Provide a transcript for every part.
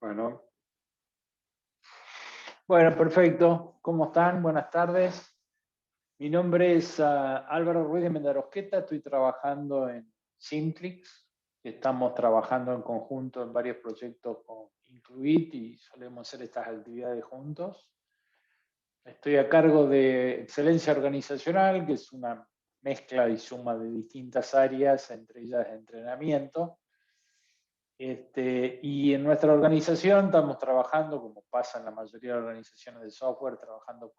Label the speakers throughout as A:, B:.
A: Bueno, bueno, perfecto. ¿Cómo están? Buenas tardes. Mi nombre es Álvaro Ruiz de Mendarosqueta. Estoy trabajando en Simtrix. Estamos trabajando en conjunto en varios proyectos con Incluit y solemos hacer estas actividades juntos. Estoy a cargo de Excelencia Organizacional, que es una mezcla y suma de distintas áreas, entre ellas entrenamiento. Y en nuestra organización estamos trabajando, como pasa en la mayoría de organizaciones de software, trabajando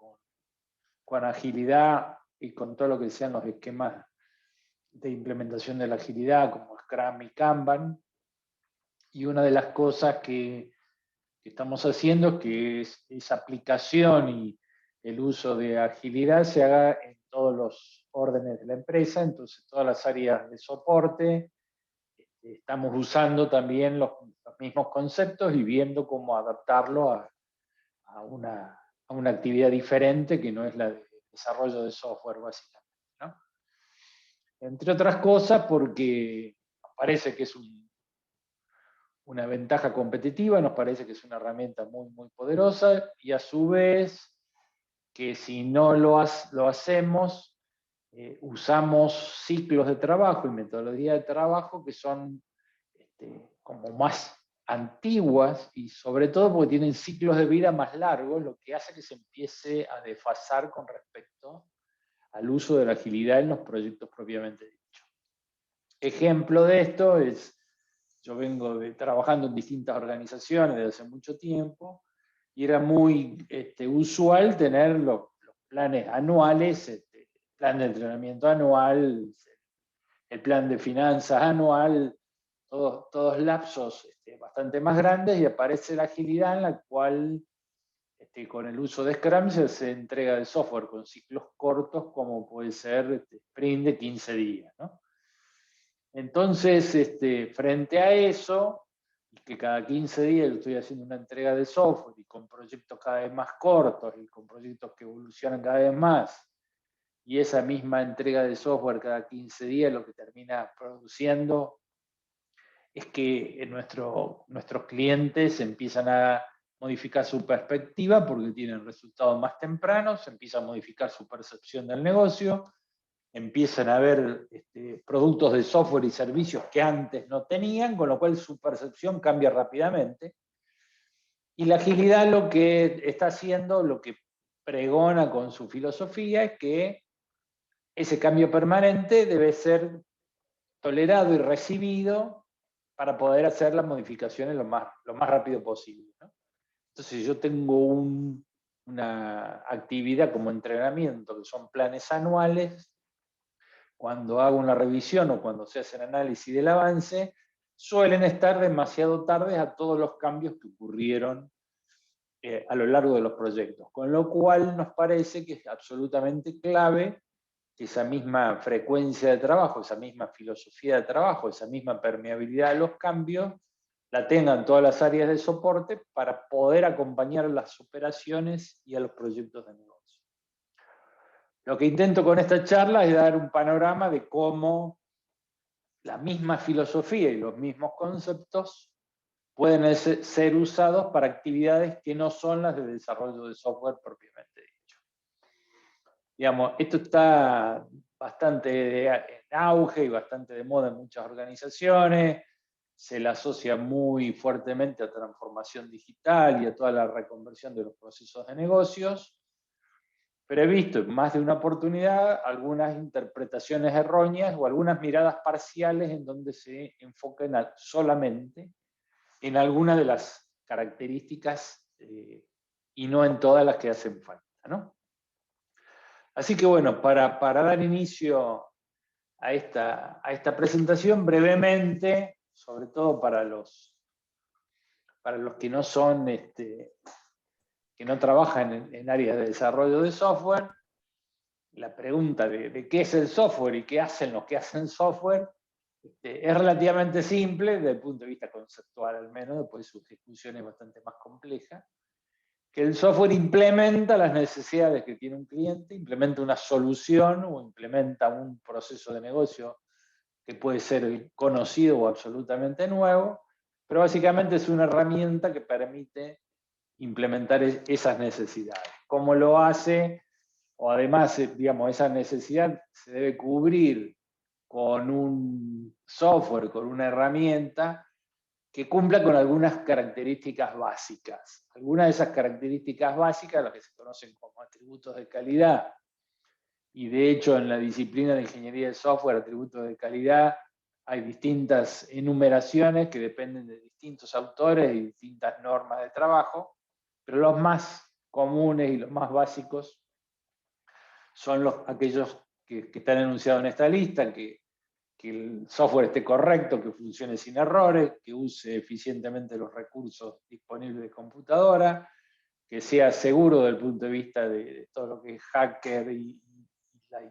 A: con agilidad y con todo lo que sean los esquemas de implementación de la agilidad, como Scrum y Kanban. Y una de las cosas que estamos haciendo es que esa aplicación y el uso de agilidad se haga en todos los órdenes de la empresa, entonces todas las áreas de soporte. Estamos usando también los mismos conceptos y viendo cómo adaptarlo a una actividad diferente que no es la de desarrollo de software, básicamente, ¿no? Entre otras cosas, porque nos parece que es una ventaja competitiva, nos parece que es una herramienta muy, muy poderosa y a su vez que si no lo hacemos, usamos ciclos de trabajo y metodologías de trabajo que son como más antiguas y sobre todo porque tienen ciclos de vida más largos, lo que hace que se empiece a desfasar con respecto al uso de la agilidad en los proyectos propiamente dichos. Ejemplo de esto es, yo vengo trabajando en distintas organizaciones desde hace mucho tiempo y era muy usual tener los planes anuales, el plan de entrenamiento anual, el plan de finanzas anual, todos lapsos bastante más grandes, y aparece la agilidad en la cual con el uso de Scrum se hace entrega de software con ciclos cortos como puede ser sprint de 15 días, ¿no? Entonces, frente a eso, que cada 15 días yo estoy haciendo una entrega de software y con proyectos cada vez más cortos y con proyectos que evolucionan cada vez más, y esa misma entrega de software cada 15 días lo que termina produciendo es que nuestros clientes empiezan a modificar su perspectiva porque tienen resultados más tempranos, empiezan a modificar su percepción del negocio, empiezan a ver productos de software y servicios que antes no tenían, con lo cual su percepción cambia rápidamente. Y la agilidad lo que está haciendo, lo que pregona con su filosofía, es que ese cambio permanente debe ser tolerado y recibido para poder hacer las modificaciones lo más rápido posible, ¿no? Entonces, si yo tengo una actividad como entrenamiento, que son planes anuales, cuando hago una revisión o cuando se hace el análisis del avance, suelen estar demasiado tarde a todos los cambios que ocurrieron a lo largo de los proyectos, con lo cual nos parece que es absolutamente clave que esa misma frecuencia de trabajo, esa misma filosofía de trabajo, esa misma permeabilidad a los cambios, la tengan todas las áreas de soporte para poder acompañar las operaciones y a los proyectos de negocio. Lo que intento con esta charla es dar un panorama de cómo la misma filosofía y los mismos conceptos pueden ser usados para actividades que no son las de desarrollo de software propiamente dicho. Digamos, esto está bastante en auge y bastante de moda en muchas organizaciones, se le asocia muy fuertemente a transformación digital y a toda la reconversión de los procesos de negocios, pero he visto en más de una oportunidad algunas interpretaciones erróneas o algunas miradas parciales en donde se enfocan solamente en algunas de las características y no en todas las que hacen falta, ¿no? Así que bueno, para dar inicio a esta presentación brevemente, sobre todo para los que no son, que no trabajan en áreas de desarrollo de software, la pregunta de qué es el software y qué hacen los que hacen software es relativamente simple desde el punto de vista conceptual, al menos, después su ejecución es bastante más compleja. Que el software implementa las necesidades que tiene un cliente, implementa una solución o implementa un proceso de negocio que puede ser conocido o absolutamente nuevo, pero básicamente es una herramienta que permite implementar esas necesidades. ¿Cómo lo hace? O además, digamos, esa necesidad se debe cubrir con un software, con una herramienta que cumpla con algunas características básicas. Algunas de esas características básicas, las que se conocen como atributos de calidad, y de hecho en la disciplina de ingeniería de software, atributos de calidad, hay distintas enumeraciones que dependen de distintos autores y distintas normas de trabajo, pero los más comunes y los más básicos son aquellos que están enunciados en esta lista, que el software esté correcto, que funcione sin errores, que use eficientemente los recursos disponibles de computadora, que sea seguro desde el punto de vista de todo lo que es hacker y la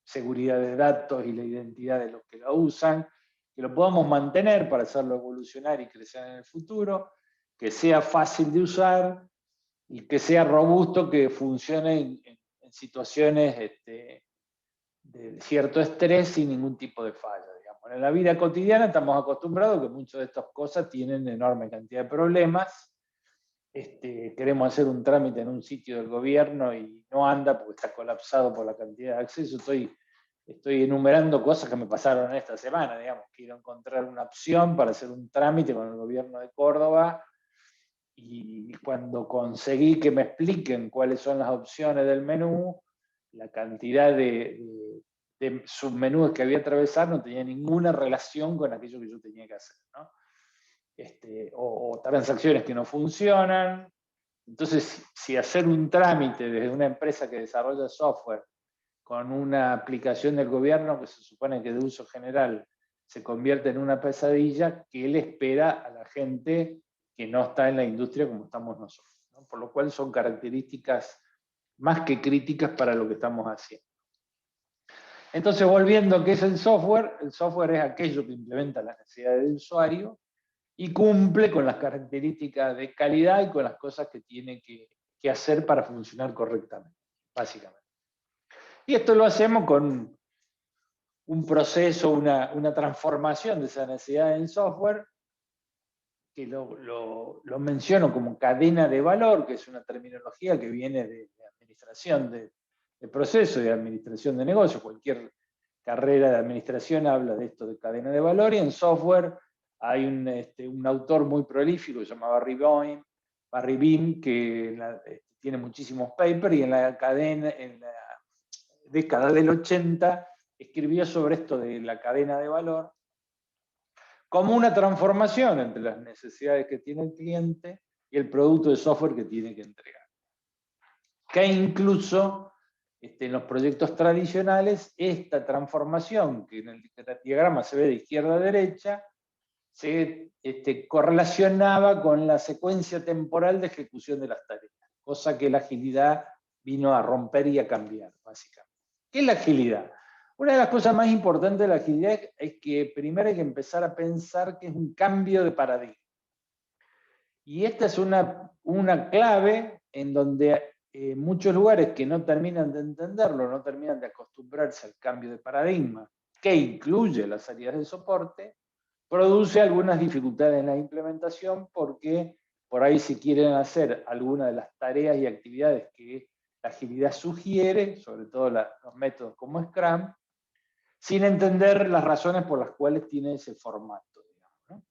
A: seguridad de datos y la identidad de los que lo usan, que lo podamos mantener para hacerlo evolucionar y crecer en el futuro, que sea fácil de usar y que sea robusto, que funcione en situaciones de cierto estrés sin ningún tipo de falla. Digamos. En la vida cotidiana estamos acostumbrados que muchas de estas cosas tienen enorme cantidad de problemas. Queremos hacer un trámite en un sitio del gobierno y no anda porque está colapsado por la cantidad de acceso. Estoy enumerando cosas que me pasaron esta semana, digamos. Quiero encontrar una opción para hacer un trámite con el gobierno de Córdoba y cuando conseguí que me expliquen cuáles son las opciones del menú, la cantidad de submenús que había que atravesar no tenía ninguna relación con aquello que yo tenía que hacer, ¿no? O transacciones que no funcionan. Entonces, si hacer un trámite desde una empresa que desarrolla software con una aplicación del gobierno que se supone que de uso general se convierte en una pesadilla, ¿qué le espera a la gente que no está en la industria como estamos nosotros? ¿No? Por lo cual son características más que críticas para lo que estamos haciendo. Entonces, volviendo a qué es el software es aquello que implementa las necesidades del usuario y cumple con las características de calidad y con las cosas que tiene que hacer para funcionar correctamente, básicamente. Y esto lo hacemos con un proceso, una transformación de esa necesidad en software, que lo menciono como cadena de valor, que es una terminología que viene de administración de proceso y de administración de negocio. Cualquier carrera de administración habla de esto de cadena de valor, y en software hay un autor muy prolífico que se llama Barry Beam, que tiene muchísimos papers, y en la década del 80 escribió sobre esto de la cadena de valor como una transformación entre las necesidades que tiene el cliente y el producto de software que tiene que entregar. Que incluso en los proyectos tradicionales, esta transformación, que en el diagrama se ve de izquierda a derecha, se correlacionaba con la secuencia temporal de ejecución de las tareas, cosa que la agilidad vino a romper y a cambiar, básicamente. ¿Qué es la agilidad? Una de las cosas más importantes de la agilidad es que primero hay que empezar a pensar que es un cambio de paradigma. Y esta es una clave en donde muchos lugares que no terminan de entenderlo, no terminan de acostumbrarse al cambio de paradigma, que incluye las áreas de soporte, produce algunas dificultades en la implementación, porque por ahí si quieren hacer alguna de las tareas y actividades que la agilidad sugiere, sobre todo los métodos como Scrum, sin entender las razones por las cuales tiene ese formato. Digamos, ¿no?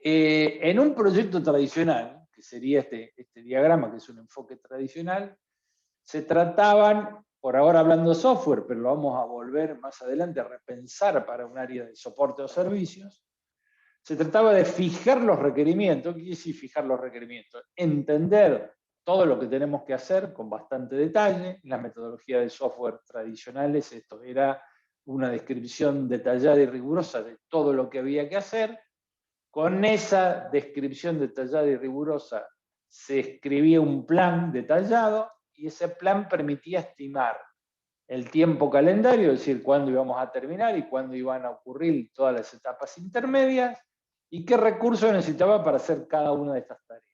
A: En un proyecto tradicional, que sería este diagrama, que es un enfoque tradicional, se trataban, por ahora hablando de software, pero lo vamos a volver más adelante a repensar para un área de soporte o servicios, se trataba de fijar los requerimientos. ¿Qué quiere decir fijar los requerimientos? Entender todo lo que tenemos que hacer con bastante detalle. En las metodologías de software tradicionales esto era una descripción detallada y rigurosa de todo lo que había que hacer. Con esa descripción detallada y rigurosa se escribía un plan detallado, y ese plan permitía estimar el tiempo calendario, es decir, cuándo íbamos a terminar y cuándo iban a ocurrir todas las etapas intermedias, y qué recursos necesitaba para hacer cada una de estas tareas.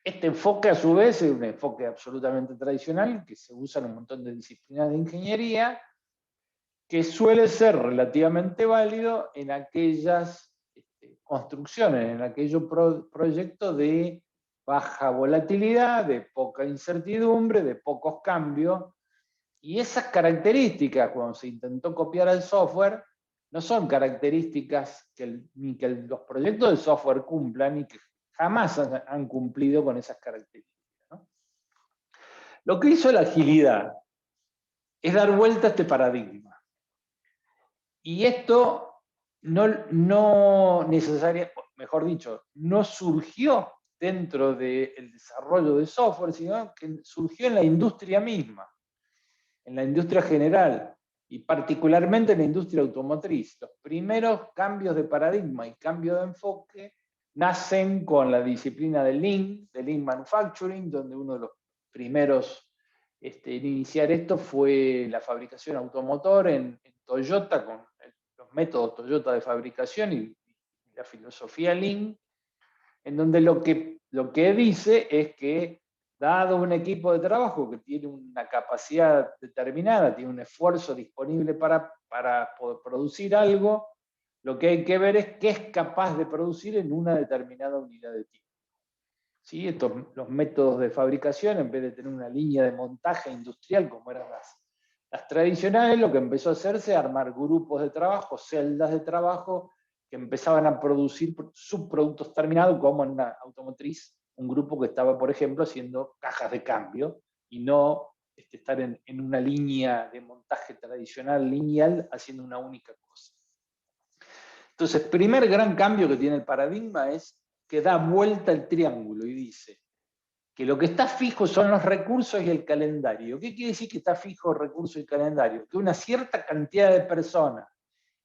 A: Este enfoque, a su vez, es un enfoque absolutamente tradicional que se usa en un montón de disciplinas de ingeniería, que suele ser relativamente válido en aquellas construcciones, en aquellos proyectos de baja volatilidad, de poca incertidumbre, de pocos cambios. Y esas características, cuando se intentó copiar el software, no son características ni que los proyectos de software cumplan, ni que jamás han cumplido con esas características, ¿no? Lo que hizo la agilidad es dar vuelta a este paradigma. Y esto no necesariamente, mejor dicho, no surgió dentro del desarrollo de software, sino que surgió en la industria misma, en la industria general, y particularmente en la industria automotriz. Los primeros cambios de paradigma y cambio de enfoque nacen con la disciplina del Lean Manufacturing, donde uno de los primeros en iniciar esto fue la fabricación automotor en Toyota, con los métodos Toyota de fabricación y la filosofía Lean, en donde lo que dice es que, dado un equipo de trabajo que tiene una capacidad determinada, tiene un esfuerzo disponible para poder producir algo, lo que hay que ver es qué es capaz de producir en una determinada unidad de tiempo. ¿Sí? Los métodos de fabricación, en vez de tener una línea de montaje industrial como eran las tradicionales, lo que empezó a hacerse es armar grupos de trabajo, celdas de trabajo, que empezaban a producir subproductos terminados, como en una automotriz, un grupo que estaba, por ejemplo, haciendo cajas de cambio, y no estar en una línea de montaje tradicional, lineal, haciendo una única cosa. Entonces, primer gran cambio que tiene el paradigma es que da vuelta el triángulo y dice que lo que está fijo son los recursos y el calendario. ¿Qué quiere decir que está fijo el recurso y el calendario? Que una cierta cantidad de personas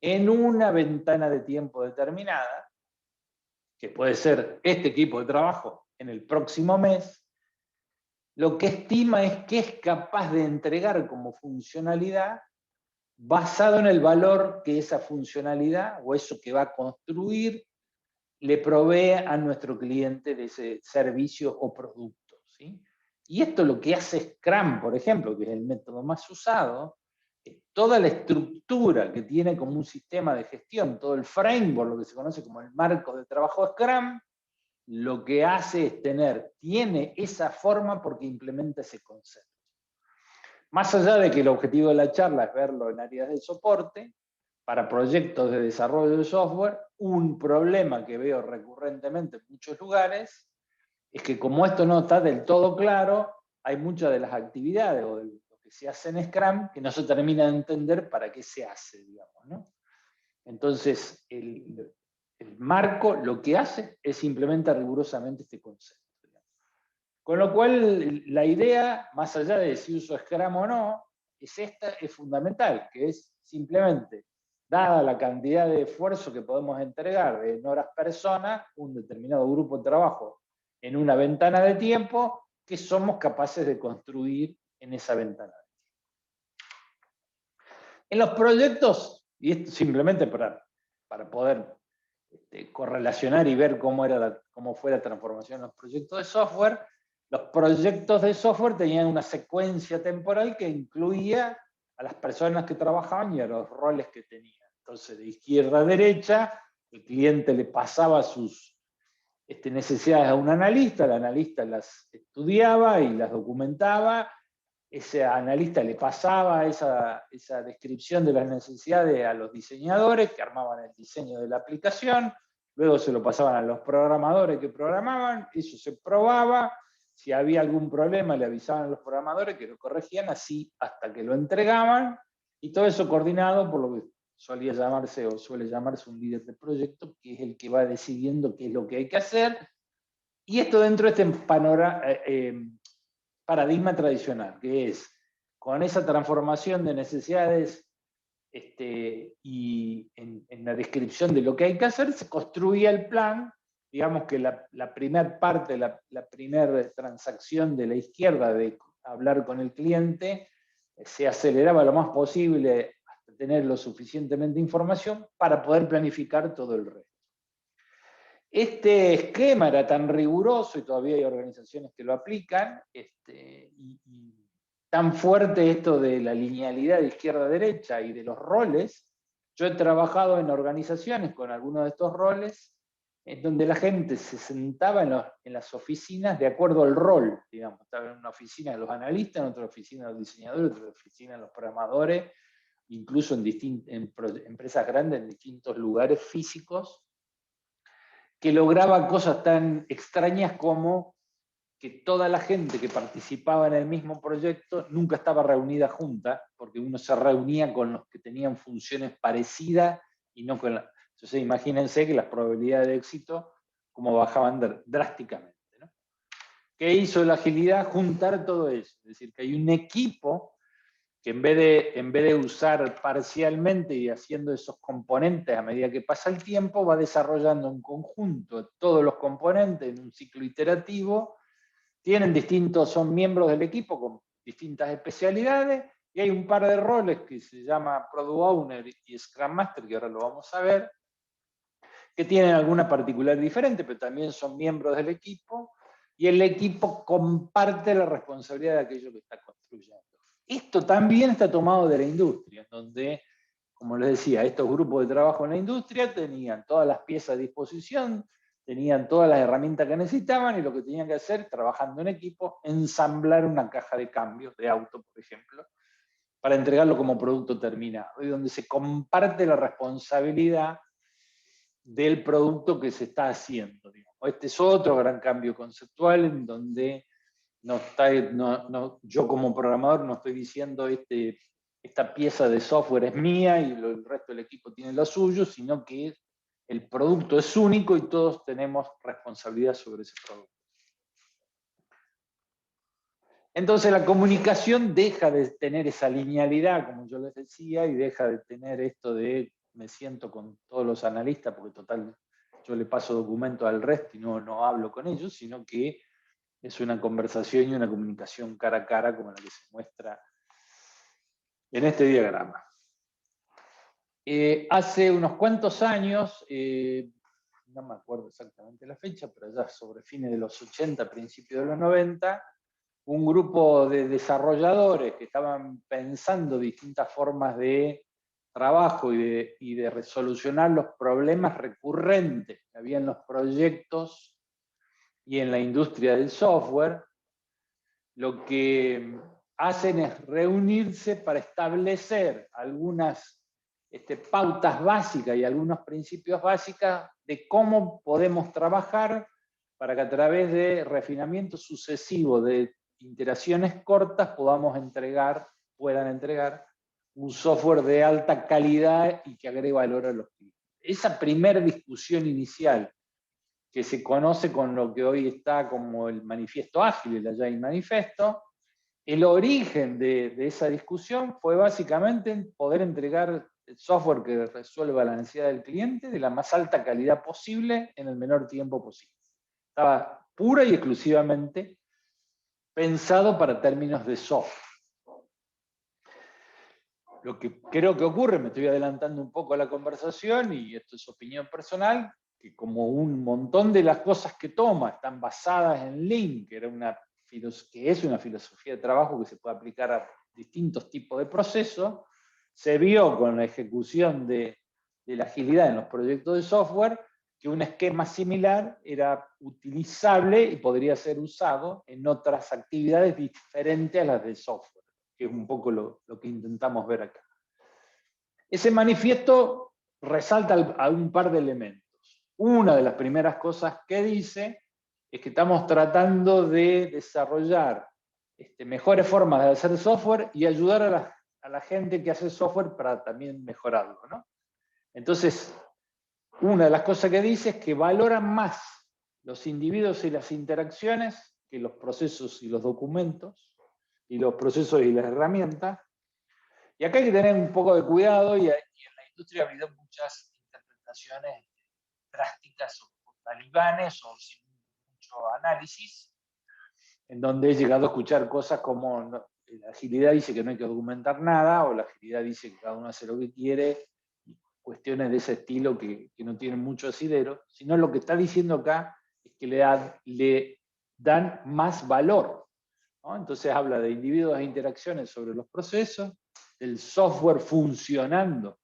A: en una ventana de tiempo determinada, que puede ser este equipo de trabajo en el próximo mes, lo que estima es que es capaz de entregar como funcionalidad basado en el valor que esa funcionalidad o eso que va a construir le provee a nuestro cliente de ese servicio o producto, ¿sí? Y esto lo que hace Scrum, por ejemplo, que es el método más usado, toda la estructura que tiene como un sistema de gestión, todo el framework, lo que se conoce como el marco de trabajo Scrum, lo que hace es tiene esa forma porque implementa ese concepto. Más allá de que el objetivo de la charla es verlo en áreas de soporte, para proyectos de desarrollo de software, un problema que veo recurrentemente en muchos lugares es que, como esto no está del todo claro, hay muchas de las actividades o de lo que se hace en Scrum que no se termina de entender para qué se hace, digamos, ¿no? Entonces, el marco lo que hace es implementar rigurosamente este concepto. Con lo cual, la idea, más allá de si uso Scrum o no, es fundamental, que es simplemente, dada la cantidad de esfuerzo que podemos entregar en horas persona, un determinado grupo de trabajo en una ventana de tiempo, que somos capaces de construir en esa ventana de tiempo. En los proyectos, y esto simplemente para poder correlacionar y ver cómo fue la transformación en los proyectos de software, los proyectos de software tenían una secuencia temporal que incluía a las personas que trabajaban y a los roles que tenían. Entonces, de izquierda a derecha, el cliente le pasaba sus necesidades a un analista, el analista las estudiaba y las documentaba, ese analista le pasaba esa descripción de las necesidades a los diseñadores que armaban el diseño de la aplicación, luego se lo pasaban a los programadores que programaban, eso se probaba, si había algún problema le avisaban a los programadores que lo corregían, así hasta que lo entregaban, y todo eso coordinado por lo que solía llamarse o suele llamarse un líder de proyecto, que es el que va decidiendo qué es lo que hay que hacer, y esto dentro de este paradigma tradicional, que es con esa transformación de necesidades y en la descripción de lo que hay que hacer, se construía el plan. Digamos que la primera parte, la primera transacción de la izquierda de hablar con el cliente, se aceleraba lo más posible hasta tener lo suficientemente información para poder planificar todo el resto. Este esquema era tan riguroso, y todavía hay organizaciones que lo aplican, y tan fuerte esto de la linealidad de izquierda a derecha y de los roles. Yo he trabajado en organizaciones con algunos de estos roles, en donde la gente se sentaba en las oficinas de acuerdo al rol, digamos. Estaba en una oficina de los analistas, en otra oficina de los diseñadores, en otra oficina de los programadores, incluso en empresas grandes, en distintos lugares físicos, que lograba cosas tan extrañas como que toda la gente que participaba en el mismo proyecto nunca estaba reunida junta, porque uno se reunía con los que tenían funciones parecidas y no con la... Entonces imagínense que las probabilidades de éxito como bajaban drásticamente, ¿no? ¿Qué hizo la agilidad? Juntar todo eso. Es decir, que hay un equipo que en vez de usar parcialmente y haciendo esos componentes a medida que pasa el tiempo, va desarrollando en conjunto todos los componentes en un ciclo iterativo. Son miembros del equipo con distintas especialidades, y hay un par de roles que se llama Product Owner y Scrum Master, que ahora lo vamos a ver, que tienen alguna particularidad diferente, pero también son miembros del equipo, y el equipo comparte la responsabilidad de aquello que está construyendo. Esto también está tomado de la industria, donde, como les decía, estos grupos de trabajo en la industria tenían todas las piezas a disposición, tenían todas las herramientas que necesitaban, y lo que tenían que hacer, trabajando en equipo, ensamblar una caja de cambios de auto, por ejemplo, para entregarlo como producto terminado, y donde se comparte la responsabilidad del producto que se está haciendo. Digamos. Este es otro gran cambio conceptual en donde yo como programador no estoy diciendo esta pieza de software es mía y el resto del equipo tiene lo suyo, sino que el producto es único y todos tenemos responsabilidad sobre ese producto. Entonces la comunicación deja de tener esa linealidad, como yo les decía, y deja de tener esto de me siento con todos los analistas, porque total, yo le paso documentos al resto y no hablo con ellos, sino que es una conversación y una comunicación cara a cara como la que se muestra en este diagrama. Hace unos cuantos años, no me acuerdo exactamente la fecha, pero ya sobre fines de los 80, principios de los 90, un grupo de desarrolladores que estaban pensando distintas formas de trabajo y de resolucionar los problemas recurrentes que había en los proyectos y en la industria del software, lo que hacen es reunirse para establecer algunas pautas básicas y algunos principios básicos de cómo podemos trabajar para que a través de refinamiento sucesivo de iteraciones cortas puedan entregar un software de alta calidad y que agregue valor a los clientes. Esa primera discusión inicial, que se conoce con lo que hoy está como el manifiesto ágil, el Agile Manifesto, el origen de esa discusión fue básicamente poder entregar el software que resuelva la necesidad del cliente de la más alta calidad posible en el menor tiempo posible. Estaba pura y exclusivamente pensado para términos de software. Lo que creo que ocurre, me estoy adelantando un poco a la conversación, y esto es opinión personal, que como un montón de las cosas que toma están basadas en Lean, que es una filosofía de trabajo que se puede aplicar a distintos tipos de procesos, se vio con la ejecución de la agilidad en los proyectos de software que un esquema similar era utilizable y podría ser usado en otras actividades diferentes a las de software, que es un poco lo que intentamos ver acá. Ese manifiesto resalta a un par de elementos. Una de las primeras cosas que dice es que estamos tratando de desarrollar mejores formas de hacer software y ayudar a la gente que hace software para también mejorarlo, ¿no? Entonces, una de las cosas que dice es que valoran más los individuos y las interacciones que los procesos y los documentos, y los procesos y las herramientas. Y acá hay que tener un poco de cuidado, y en la industria ha habido muchas interpretaciones drásticas o talibanes o sin mucho análisis, en donde he llegado a escuchar cosas como la agilidad dice que no hay que documentar nada, o la agilidad dice que cada uno hace lo que quiere, cuestiones de ese estilo que no tienen mucho asidero, sino lo que está diciendo acá es que le dan más valor, ¿no? Entonces habla de individuos e interacciones sobre los procesos, del software funcionando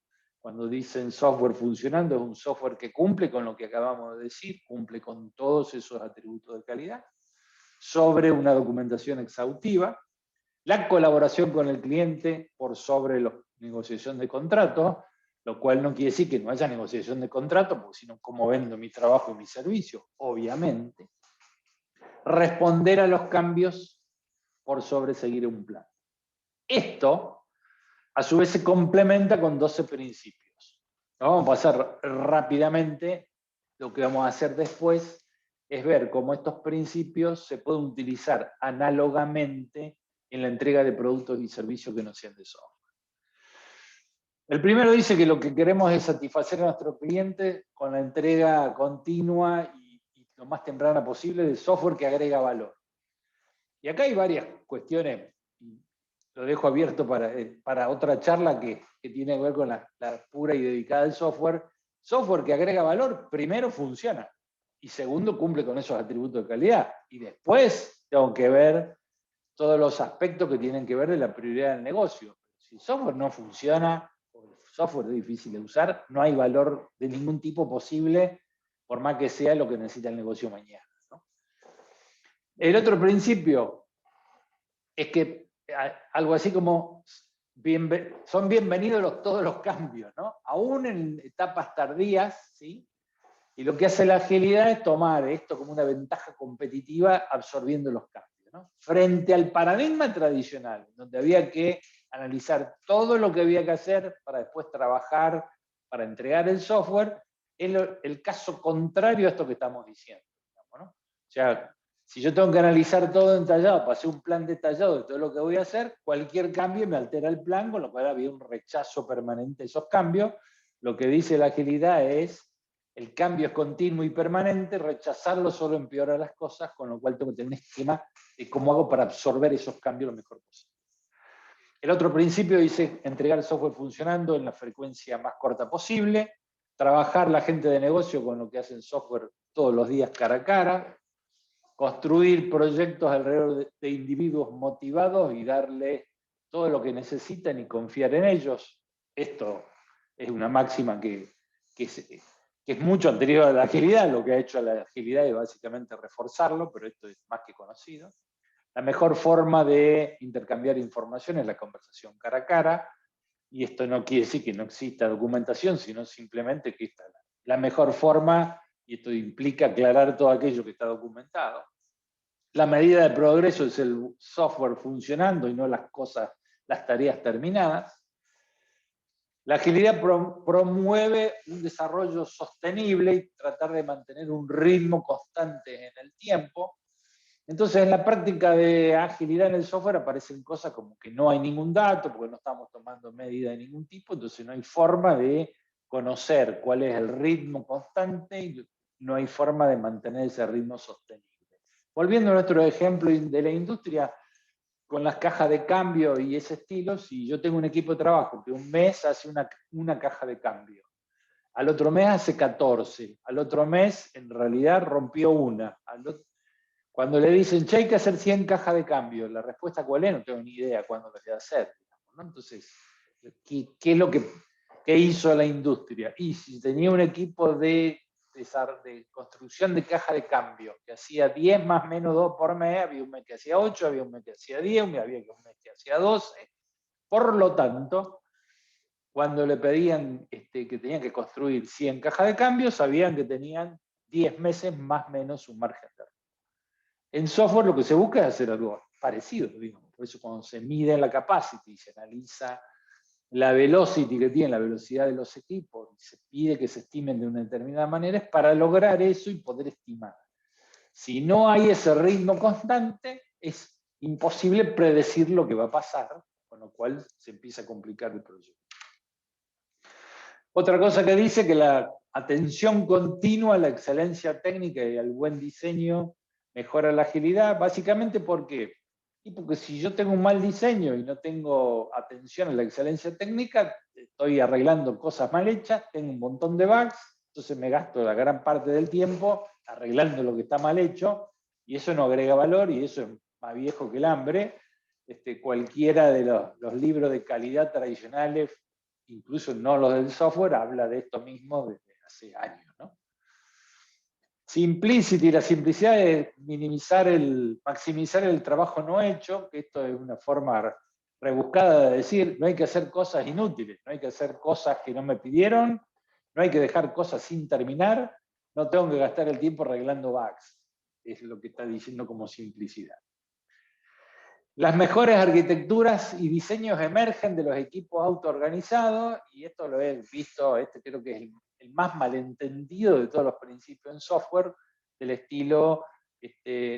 A: Cuando dicen software funcionando, es un software que cumple con lo que acabamos de decir, cumple con todos esos atributos de calidad, sobre una documentación exhaustiva, la colaboración con el cliente por sobre la negociación de contratos, lo cual no quiere decir que no haya negociación de contratos, porque si no, ¿cómo vendo mi trabajo y mi servicio? Obviamente. Responder a los cambios por sobre seguir un plan. Esto, a su vez, se complementa con 12 principios. Vamos a pasar rápidamente. Lo que vamos a hacer después es ver cómo estos principios se pueden utilizar análogamente en la entrega de productos y servicios que no sean de software. El primero dice que lo que queremos es satisfacer a nuestro cliente con la entrega continua y lo más temprana posible de software que agrega valor. Y acá hay varias cuestiones, lo dejo abierto para otra charla que tiene que ver con la pura y dedicada al software. Software que agrega valor, primero funciona, y segundo cumple con esos atributos de calidad. Y después tengo que ver todos los aspectos que tienen que ver de la prioridad del negocio. Si el software no funciona, o el software es difícil de usar, no hay valor de ningún tipo posible, por más que sea lo que necesita el negocio mañana, ¿no? El otro principio es que algo así como son bienvenidos todos los cambios, ¿no? Aún en etapas tardías, ¿sí? Y lo que hace la agilidad es tomar esto como una ventaja competitiva absorbiendo los cambios, ¿no? Frente al paradigma tradicional, donde había que analizar todo lo que había que hacer para después trabajar, para entregar el software, es el caso contrario a esto que estamos diciendo, digamos, ¿no? O sea, si yo tengo que analizar todo detallado, para hacer un plan detallado de todo lo que voy a hacer, cualquier cambio me altera el plan, con lo cual había un rechazo permanente a esos cambios. Lo que dice la agilidad es: el cambio es continuo y permanente, rechazarlo solo empeora las cosas, con lo cual tengo que tener un esquema de cómo hago para absorber esos cambios lo mejor posible. El otro principio dice entregar el software funcionando en la frecuencia más corta posible, trabajar la gente de negocio con lo que hacen software todos los días cara a cara, construir proyectos alrededor de individuos motivados y darle todo lo que necesitan y confiar en ellos. Esto es una máxima que es mucho anterior a la agilidad. Lo que ha hecho la agilidad es básicamente reforzarlo, pero esto es más que conocido. La mejor forma de intercambiar información es la conversación cara a cara, y esto no quiere decir que no exista documentación, sino simplemente que esta es la mejor forma, y esto implica aclarar todo aquello que está documentado. La medida de progreso es el software funcionando y no las cosas, las tareas terminadas. La agilidad promueve un desarrollo sostenible y tratar de mantener un ritmo constante en el tiempo. Entonces, en la práctica de agilidad en el software aparecen cosas como que no hay ningún dato, porque no estamos tomando medida de ningún tipo, entonces no hay forma de conocer cuál es el ritmo constante y no hay forma de mantener ese ritmo sostenible. Volviendo a nuestro ejemplo de la industria, con las cajas de cambio y ese estilo, si yo tengo un equipo de trabajo que un mes hace una caja de cambio, al otro mes hace 14, al otro mes en realidad rompió una, cuando le dicen, che, hay que hacer 100 cajas de cambio, la respuesta cuál es, no tengo ni idea cuándo las voy a hacer, ¿no? Entonces, ¿qué es lo que hizo la industria? Y si tenía un equipo de construcción de caja de cambio, que hacía 10 más menos 2 por mes, había un mes que hacía 8, había un mes que hacía 10, había un mes que hacía 12. Por lo tanto, cuando le pedían que tenían que construir 100 cajas de cambio, sabían que tenían 10 meses más o menos un margen de error. En software lo que se busca es hacer algo parecido, digamos. Por eso cuando se mide la capacity y se analiza la velocity que tiene, la velocidad de los equipos, y se pide que se estimen de una determinada manera, es para lograr eso y poder estimar. Si no hay ese ritmo constante, es imposible predecir lo que va a pasar, con lo cual se empieza a complicar el proyecto. Otra cosa que dice que la atención continua a la excelencia técnica y al buen diseño mejora la agilidad. Básicamente, ¿por qué? Y porque si yo tengo un mal diseño y no tengo atención a la excelencia técnica, estoy arreglando cosas mal hechas, tengo un montón de bugs, entonces me gasto la gran parte del tiempo arreglando lo que está mal hecho, y eso no agrega valor, y eso es más viejo que el hambre. Cualquiera de los libros de calidad tradicionales incluso no los del software, habla de esto mismo desde hace años, ¿no? Simplicity, la simplicidad es maximizar el trabajo no hecho, que esto es una forma rebuscada de decir, no hay que hacer cosas inútiles, no hay que hacer cosas que no me pidieron, no hay que dejar cosas sin terminar, no tengo que gastar el tiempo arreglando bugs. Es lo que está diciendo como simplicidad. Las mejores arquitecturas y diseños emergen de los equipos autoorganizados, y esto lo he visto, creo que es el más malentendido de todos los principios en software, del estilo,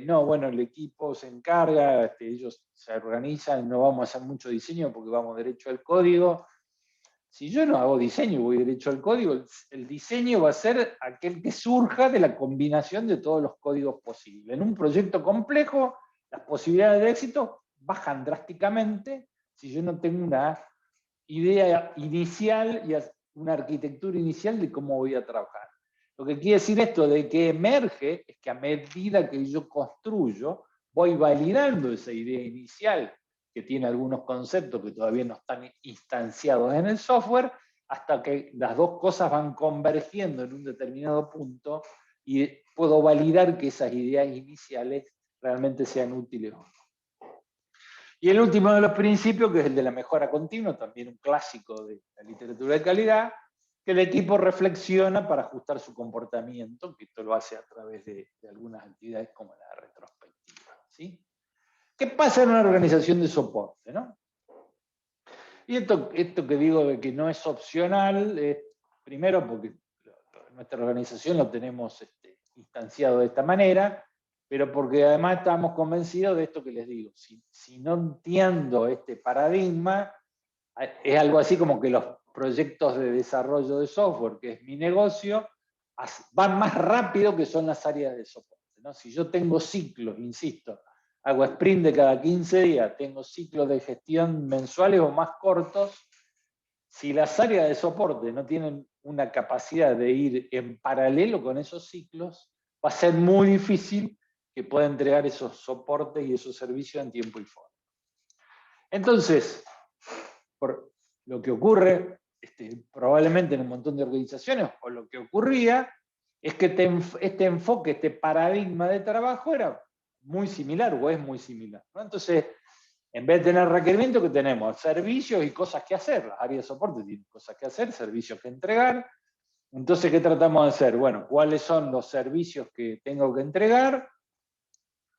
A: no, bueno, el equipo se encarga, ellos se organizan, no vamos a hacer mucho diseño porque vamos derecho al código. Si yo no hago diseño y voy derecho al código, el diseño va a ser aquel que surja de la combinación de todos los códigos posibles. En un proyecto complejo, las posibilidades de éxito bajan drásticamente si yo no tengo una idea inicial y una arquitectura inicial de cómo voy a trabajar. Lo que quiere decir esto de que emerge es que a medida que yo construyo, voy validando esa idea inicial que tiene algunos conceptos que todavía no están instanciados en el software, hasta que las dos cosas van convergiendo en un determinado punto y puedo validar que esas ideas iniciales realmente sean útiles o no. Y el último de los principios, que es el de la mejora continua, también un clásico de la literatura de calidad, que el equipo reflexiona para ajustar su comportamiento, que esto lo hace a través de algunas actividades como la retrospectiva, ¿sí? ¿Qué pasa en una organización de soporte, no? Y esto que digo de que no es opcional, primero porque nuestra organización lo tenemos instanciado de esta manera, pero porque además estamos convencidos de esto que les digo. Si no entiendo este paradigma, es algo así como que los proyectos de desarrollo de software, que es mi negocio, van más rápido que son las áreas de soporte, ¿no? Si yo tengo ciclos, insisto, hago sprint de cada 15 días, tengo ciclos de gestión mensuales o más cortos, si las áreas de soporte no tienen una capacidad de ir en paralelo con esos ciclos, va a ser muy difícil que pueda entregar esos soportes y esos servicios en tiempo y forma. Entonces, por lo que ocurre probablemente en un montón de organizaciones, o lo que ocurría, es que este enfoque, este paradigma de trabajo era muy similar o es muy similar, ¿no? Entonces, en vez de tener requerimientos, que tenemos servicios y cosas que hacer. Las áreas de soporte tienen cosas que hacer, servicios que entregar. Entonces, ¿qué tratamos de hacer? Bueno, ¿cuáles son los servicios que tengo que entregar?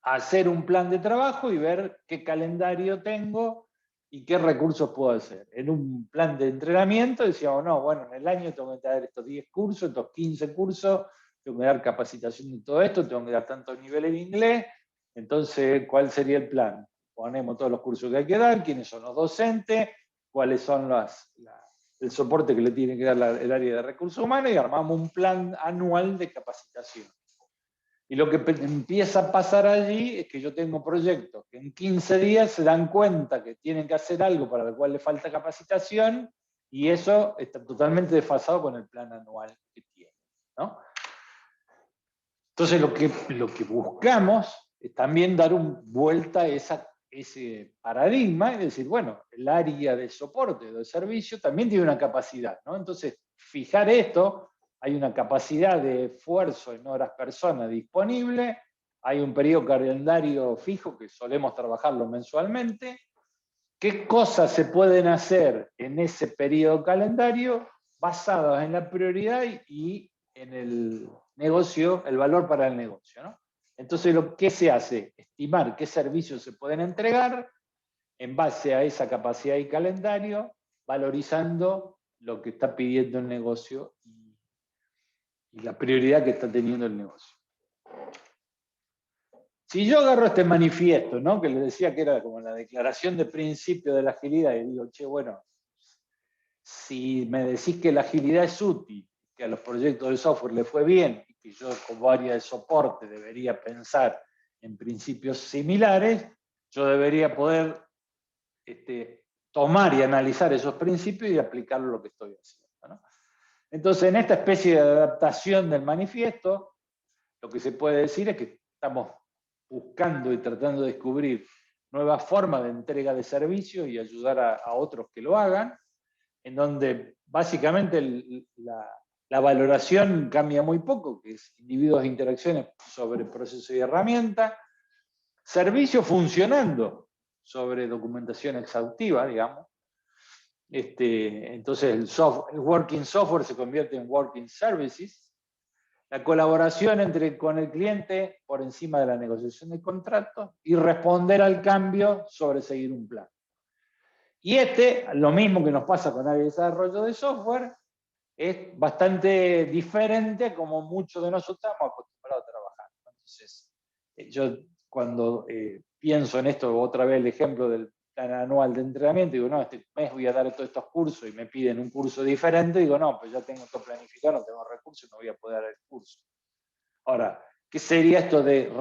A: Hacer un plan de trabajo y ver qué calendario tengo y qué recursos puedo hacer. En un plan de entrenamiento decíamos, no, bueno, en el año tengo que dar estos 10 cursos, estos 15 cursos, tengo que dar capacitación de todo esto, tengo que dar tantos niveles de inglés. Entonces, ¿cuál sería el plan? Ponemos todos los cursos que hay que dar, quiénes son los docentes, cuáles son el soporte que le tiene que dar el área de recursos humanos, y armamos un plan anual de capacitación. Y lo que empieza a pasar allí es que yo tengo proyectos que en 15 días se dan cuenta que tienen que hacer algo para el cual le falta capacitación, y eso está totalmente desfasado con el plan anual que tiene, ¿no? Entonces lo que buscamos es también dar vuelta a ese paradigma y decir, bueno, el área de soporte o de servicio también tiene una capacidad, ¿no? Entonces, fijar esto, hay una capacidad de esfuerzo en horas persona disponible, hay un periodo calendario fijo que solemos trabajarlo mensualmente. ¿Qué cosas se pueden hacer en ese periodo calendario basadas en la prioridad y en el negocio, el valor para el negocio, ¿no? Entonces, ¿qué se hace? Estimar qué servicios se pueden entregar en base a esa capacidad y calendario, valorizando lo que está pidiendo el negocio y la prioridad que está teniendo el negocio. Si yo agarro este manifiesto, ¿no? Que les decía que era como la declaración de principio de la agilidad, y digo, che, bueno, si me decís que la agilidad es útil, que a los proyectos de software le fue bien, y que yo como área de soporte debería pensar en principios similares, yo debería poder tomar y analizar esos principios y aplicarlo a lo que estoy haciendo, ¿no? Entonces, en esta especie de adaptación del manifiesto, lo que se puede decir es que estamos buscando y tratando de descubrir nuevas formas de entrega de servicios y ayudar a otros que lo hagan. en donde básicamente la valoración cambia muy poco, que es individuos e interacciones sobre proceso y herramienta, servicio funcionando sobre documentación exhaustiva, digamos. Entonces el working software se convierte en working services. La colaboración con el cliente por encima de la negociación de contratos y responder al cambio sobre seguir un plan. Y lo mismo que nos pasa con el desarrollo de software, es bastante diferente como muchos de nosotros estamos acostumbrados a trabajar. Entonces, yo cuando pienso en esto, otra vez el ejemplo del plan anual de entrenamiento, digo, no, este mes voy a dar todos estos cursos y me piden un curso diferente, digo, no, pues ya tengo todo planificado, no tengo recursos, no voy a poder dar el curso. Ahora, ¿qué sería esto de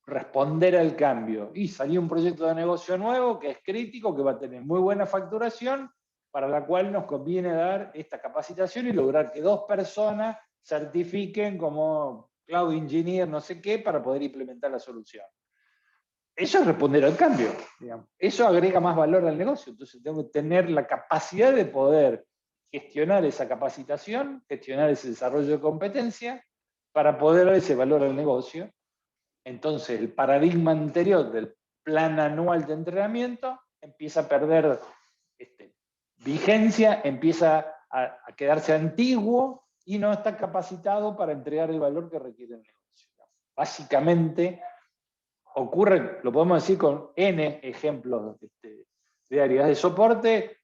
A: responder al cambio? Y salió un proyecto de negocio nuevo que es crítico, que va a tener muy buena facturación, para la cual nos conviene dar esta capacitación y lograr que 2 personas certifiquen como cloud engineer, no sé qué, para poder implementar la solución. Eso es responder al cambio, digamos. Eso agrega más valor al negocio. Entonces tengo que tener la capacidad de poder gestionar esa capacitación, gestionar ese desarrollo de competencia, para poder dar ese valor al negocio. Entonces el paradigma anterior del plan anual de entrenamiento empieza a perder vigencia, empieza a quedarse antiguo y no está capacitado para entregar el valor que requiere el negocio. Básicamente ocurre, lo podemos decir con N ejemplos de áreas de soporte,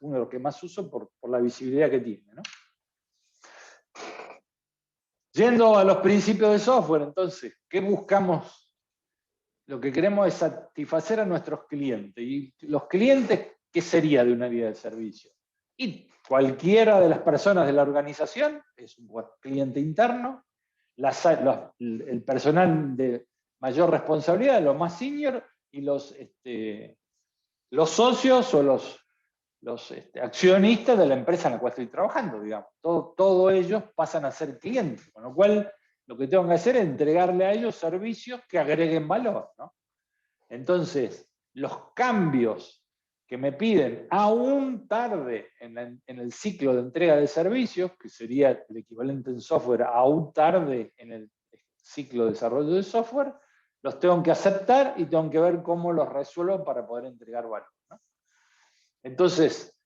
A: uno de los que más uso por la visibilidad que tiene, ¿no? Yendo a los principios de software, entonces, ¿qué buscamos? Lo que queremos es satisfacer a nuestros clientes. ¿Y los clientes qué sería de un área de servicio? Y cualquiera de las personas de la organización es un cliente interno, el personal de mayor responsabilidad, los más senior, y los socios o los accionistas de la empresa en la cual estoy trabajando, digamos. Todos ellos pasan a ser clientes, con lo cual lo que tengo que hacer es entregarle a ellos servicios que agreguen valor, ¿no? Entonces, los cambios que me piden aún tarde en el ciclo de entrega de servicios, que sería el equivalente en software aún tarde en el ciclo de desarrollo de software, los tengo que aceptar y tengo que ver cómo los resuelvo para poder entregar valor, ¿no? Entonces,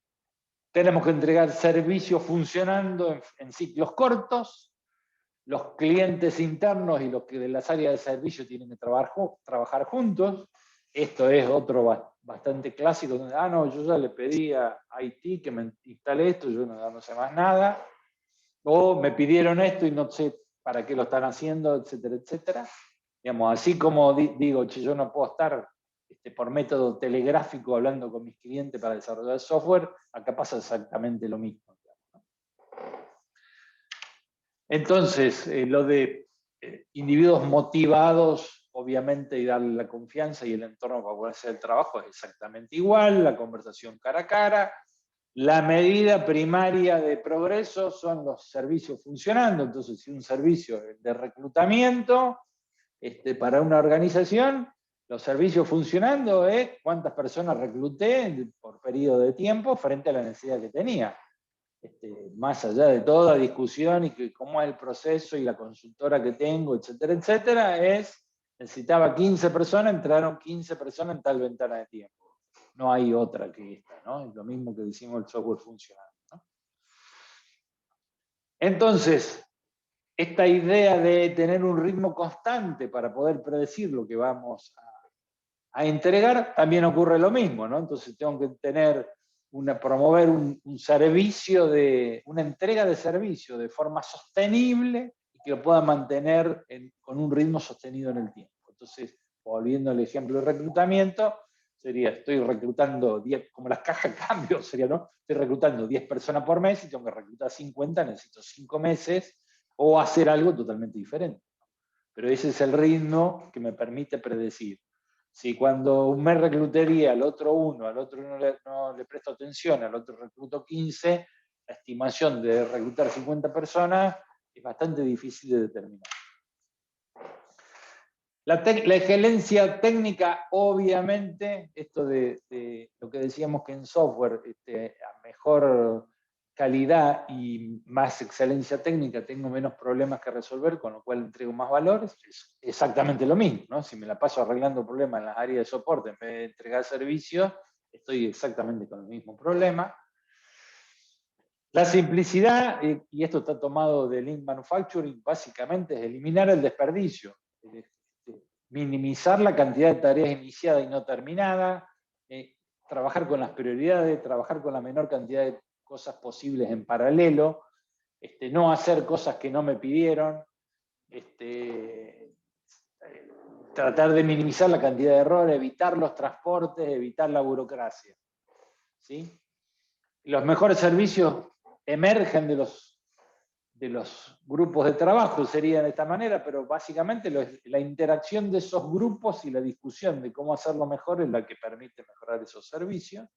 A: tenemos que entregar servicios funcionando en ciclos cortos. Los clientes internos y los que de las áreas de servicio tienen que trabajar juntos. Esto es otro bastante clásico, donde, no, yo ya le pedí a IT que me instale esto, yo no sé más nada. O me pidieron esto y no sé para qué lo están haciendo, etcétera, etcétera. Digamos, así como digo, yo no puedo estar por método telegráfico hablando con mis clientes para desarrollar software, acá pasa exactamente lo mismo. Entonces, lo de individuos motivados, obviamente, y darle la confianza y el entorno para poder hacer el trabajo es exactamente igual, la conversación cara a cara. La medida primaria de progreso son los servicios funcionando. Entonces, si un servicio de reclutamiento para una organización, los servicios funcionando es cuántas personas recluté por periodo de tiempo frente a la necesidad que tenía. Más allá de toda discusión y que cómo es el proceso y la consultora que tengo, etcétera, etcétera, necesitaba 15 personas, entraron 15 personas en tal ventana de tiempo. No hay otra que esta, ¿no? Es lo mismo que decimos el software funcionando, ¿no? Entonces, esta idea de tener un ritmo constante para poder predecir lo que vamos a entregar, también ocurre lo mismo, ¿no? Entonces tengo que promover un servicio, una entrega de servicio de forma sostenible y que lo pueda mantener con un ritmo sostenido en el tiempo. Entonces, volviendo al ejemplo de reclutamiento, estoy reclutando 10, como las cajas de cambio, sería, ¿no? Estoy reclutando 10 personas por mes y tengo que reclutar 50, necesito 5 meses, o hacer algo totalmente diferente. Pero ese es el ritmo que me permite predecir. Si cuando un mes reclutería al otro 1, al otro no le presto atención, al otro recluto 15, la estimación de reclutar 50 personas es bastante difícil de determinar. La excelencia técnica, obviamente, esto de lo que decíamos que en software mejor calidad y más excelencia técnica, tengo menos problemas que resolver, con lo cual entrego más valor. Es exactamente lo mismo, ¿no? Si me la paso arreglando problemas en las áreas de soporte en vez de entregar servicios, estoy exactamente con el mismo problema. La simplicidad, y esto está tomado de Lean Manufacturing, básicamente es eliminar el desperdicio, minimizar la cantidad de tareas iniciadas y no terminadas, trabajar con las prioridades, trabajar con la menor cantidad de cosas posibles en paralelo, no hacer cosas que no me pidieron, tratar de minimizar la cantidad de errores, evitar los transportes, evitar la burocracia, ¿sí? Los mejores servicios emergen de los grupos de trabajo, sería de esta manera, pero básicamente la interacción de esos grupos y la discusión de cómo hacerlo mejor es la que permite mejorar esos servicios.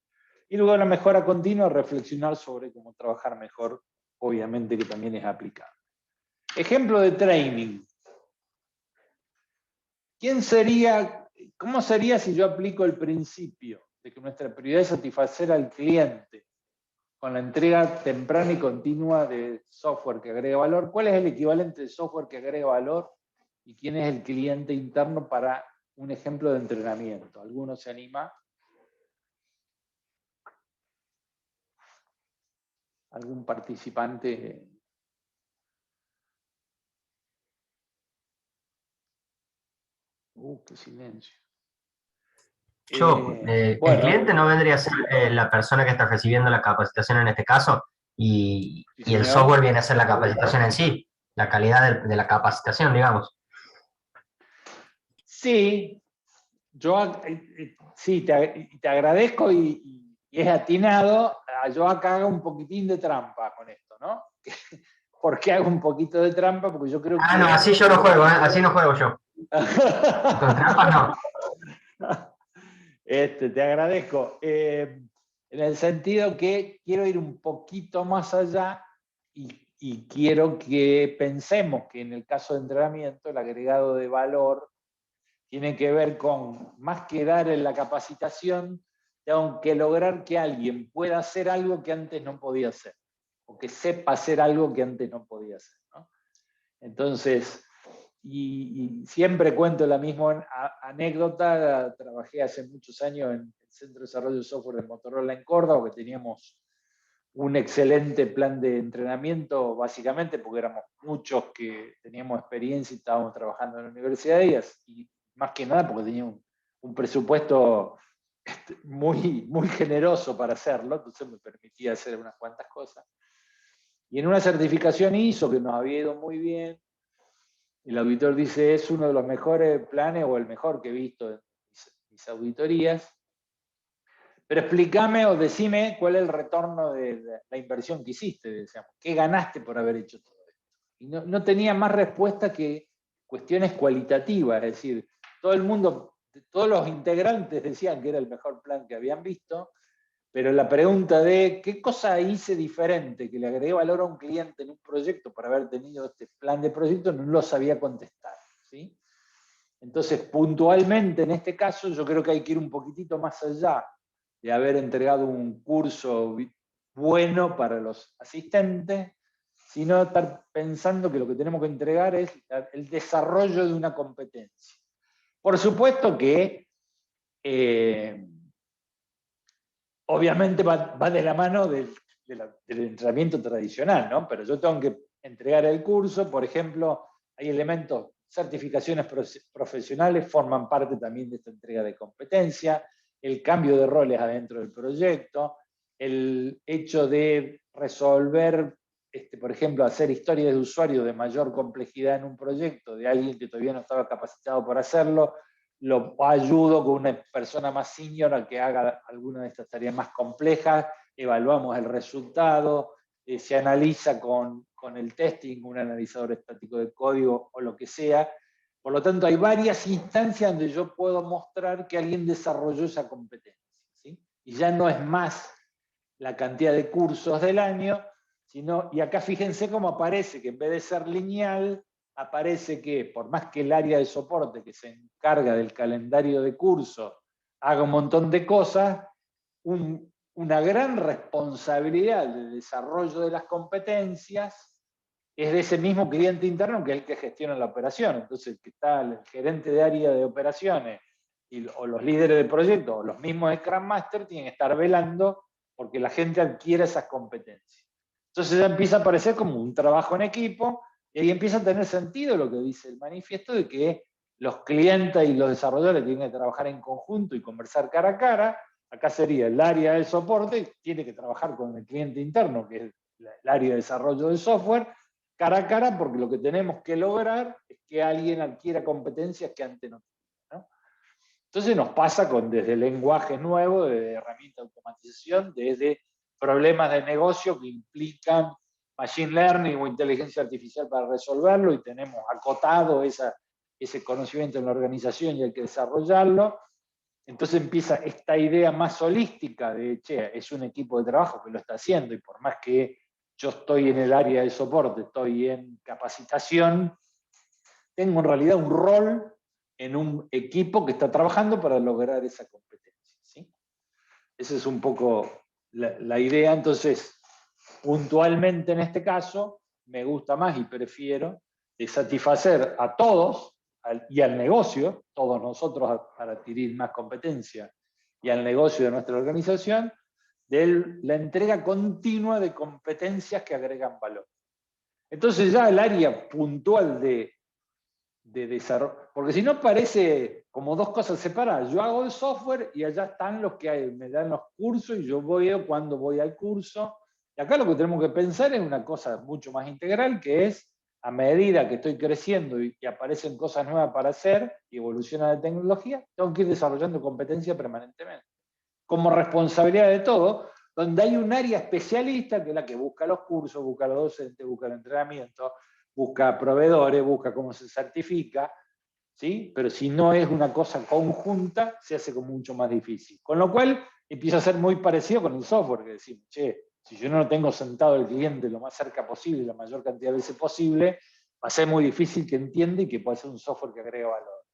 A: Y luego la mejora continua, reflexionar sobre cómo trabajar mejor, obviamente que también es aplicable. Ejemplo de training. ¿Cómo sería si yo aplico el principio de que nuestra prioridad es satisfacer al cliente con la entrega temprana y continua de software que agrega valor? ¿Cuál es el equivalente de software que agrega valor? ¿Y quién es el cliente interno para un ejemplo de entrenamiento? ¿Alguno se anima? ¿Algún participante? Qué silencio.
B: Bueno, el cliente no vendría a ser la persona que está recibiendo la capacitación en este caso, y el software viene a ser la capacitación en sí, la calidad de la capacitación, digamos.
A: Sí, sí, te agradezco y es atinado. Yo acá hago un poquitín de trampa con esto, ¿no? ¿Por qué hago un poquito de trampa? Porque yo creo que...
B: No, así yo no juego, así no juego yo. Con trampas no.
A: Te agradezco. En el sentido que quiero ir un poquito más allá y quiero que pensemos que en el caso de entrenamiento el agregado de valor tiene que ver con, más que dar en la capacitación, tengo que lograr que alguien pueda hacer algo que antes no podía hacer, o que sepa hacer algo que antes no podía hacer, ¿no? Entonces, y siempre cuento la misma anécdota. Trabajé hace muchos años en el Centro de Desarrollo de Software de Motorola en Córdoba, que teníamos un excelente plan de entrenamiento, básicamente porque éramos muchos que teníamos experiencia y estábamos trabajando en la universidad y más que nada porque tenía un presupuesto muy generoso para hacerlo, entonces me permitía hacer unas cuantas cosas. Y en una certificación ISO que nos había ido muy bien, el auditor dice, es uno de los mejores planes o el mejor que he visto en mis auditorías, pero explícame o decime cuál es el retorno de la inversión que hiciste, decíamos. ¿Qué ganaste por haber hecho todo esto? Y no tenía más respuesta que cuestiones cualitativas, es decir, todo el mundo, todos los integrantes decían que era el mejor plan que habían visto, pero la pregunta de qué cosa hice diferente que le agregué valor a un cliente en un proyecto por haber tenido este plan de proyecto no lo sabía contestar, ¿sí? Entonces, puntualmente en este caso, yo creo que hay que ir un poquitito más allá de haber entregado un curso bueno para los asistentes, sino estar pensando que lo que tenemos que entregar es el desarrollo de una competencia. Por supuesto que obviamente va de la mano del entrenamiento tradicional, ¿no? Pero yo tengo que entregar el curso, por ejemplo, hay elementos, certificaciones profesionales forman parte también de esta entrega de competencia, el cambio de roles adentro del proyecto, el hecho de resolver, por ejemplo, hacer historias de usuario de mayor complejidad en un proyecto de alguien que todavía no estaba capacitado para hacerlo, lo ayudo con una persona más senior a que haga alguna de estas tareas más complejas, evaluamos el resultado, se analiza con el testing, un analizador estático de código o lo que sea. Por lo tanto, hay varias instancias donde yo puedo mostrar que alguien desarrolló esa competencia, ¿sí? Y ya no es más la cantidad de cursos del año, sino, y acá fíjense cómo aparece que en vez de ser lineal, aparece que por más que el área de soporte que se encarga del calendario de cursos haga un montón de cosas, un una gran responsabilidad de desarrollo de las competencias es de ese mismo cliente interno que es el que gestiona la operación. Entonces, que está el gerente de área de operaciones o los líderes de proyecto o los mismos Scrum Master tienen que estar velando porque la gente adquiera esas competencias. Entonces ya empieza a aparecer como un trabajo en equipo y ahí empieza a tener sentido lo que dice el manifiesto de que los clientes y los desarrolladores tienen que trabajar en conjunto y conversar cara a cara. Acá sería el área del soporte, tiene que trabajar con el cliente interno, que es el área de desarrollo del software, cara a cara, porque lo que tenemos que lograr es que alguien adquiera competencias que antes no tenía, ¿no? Entonces nos pasa desde lenguajes nuevos, desde herramientas de automatización, desde problemas de negocio que implican machine learning o inteligencia artificial para resolverlo y tenemos acotado ese conocimiento en la organización y hay que desarrollarlo. Entonces empieza esta idea más holística de, che, es un equipo de trabajo que lo está haciendo y por más que yo estoy en el área de soporte, estoy en capacitación, tengo en realidad un rol en un equipo que está trabajando para lograr esa competencia, ¿sí? Esa es un poco la idea. Entonces, puntualmente en este caso, me gusta más y prefiero satisfacer a todos y al negocio, todos nosotros para adquirir más competencia, y al negocio de nuestra organización, de la entrega continua de competencias que agregan valor. Entonces ya el área puntual de desarrollo, porque si no parece como dos cosas separadas. Yo hago el software y allá están los que me dan los cursos y yo voy cuando voy al curso. Y acá lo que tenemos que pensar es una cosa mucho más integral, que es a medida que estoy creciendo y aparecen cosas nuevas para hacer y evoluciona la tecnología, tengo que ir desarrollando competencia permanentemente. Como responsabilidad de todo, donde hay un área especialista que es la que busca los cursos, busca los docentes, busca el entrenamiento, busca proveedores, busca cómo se certifica, ¿sí? Pero si no es una cosa conjunta, se hace como mucho más difícil. Con lo cual, empieza a ser muy parecido con el software, que decimos, che, si yo no lo tengo sentado al cliente lo más cerca posible, la mayor cantidad de veces posible, va a ser muy difícil que entienda y que pueda ser un software que agrega valor.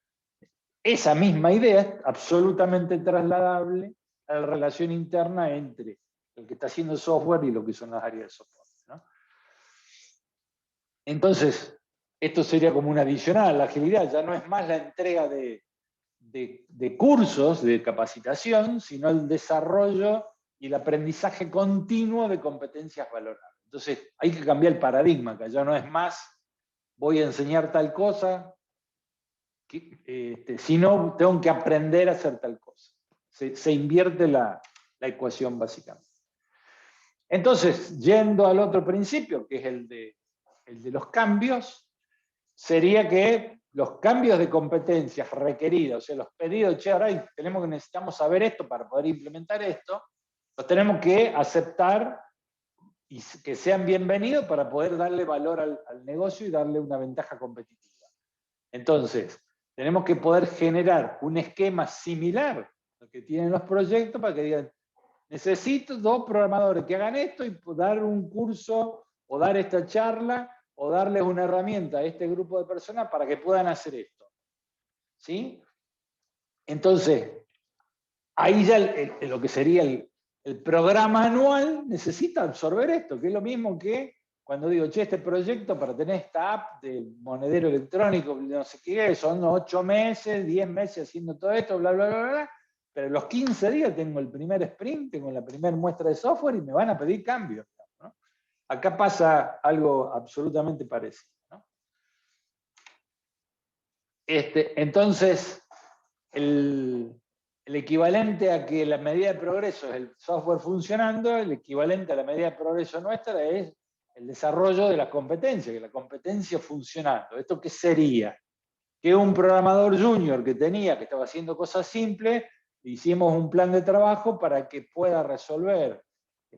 A: Esa misma idea es absolutamente trasladable a la relación interna entre el que está haciendo software y lo que son las áreas de soporte, ¿no? Entonces, esto sería como un adicional a la agilidad, ya no es más la entrega de cursos de capacitación, sino el desarrollo y el aprendizaje continuo de competencias valorables. Entonces, hay que cambiar el paradigma, que ya no es más voy a enseñar tal cosa, sino tengo que aprender a hacer tal cosa. Se invierte la ecuación básicamente. Entonces, yendo al otro principio, que es el de los cambios, sería que los cambios de competencias requeridos, o sea, los pedidos, che, ahora necesitamos saber esto para poder implementar esto, los tenemos que aceptar y que sean bienvenidos para poder darle valor al negocio y darle una ventaja competitiva. Entonces, tenemos que poder generar un esquema similar al que tienen los proyectos para que digan, necesito 2 programadores que hagan esto y dar un curso o dar esta charla o darles una herramienta a este grupo de personas para que puedan hacer esto. ¿Sí? Entonces, ahí ya lo que sería el programa anual necesita absorber esto, que es lo mismo que cuando digo, che, este proyecto para tener esta app de monedero electrónico, no sé qué, son 8 meses, 10 meses haciendo todo esto, bla, bla, bla, bla, pero en los 15 días tengo el primer sprint, tengo la primera muestra de software y me van a pedir cambios, ¿no? Acá pasa algo absolutamente parecido, ¿no? Entonces, el equivalente a que la medida de progreso es el software funcionando, el equivalente a la medida de progreso nuestra es el desarrollo de la competencia, que la competencia funcionando. ¿Esto qué sería? Que un programador junior que estaba haciendo cosas simples, hicimos un plan de trabajo para que pueda resolver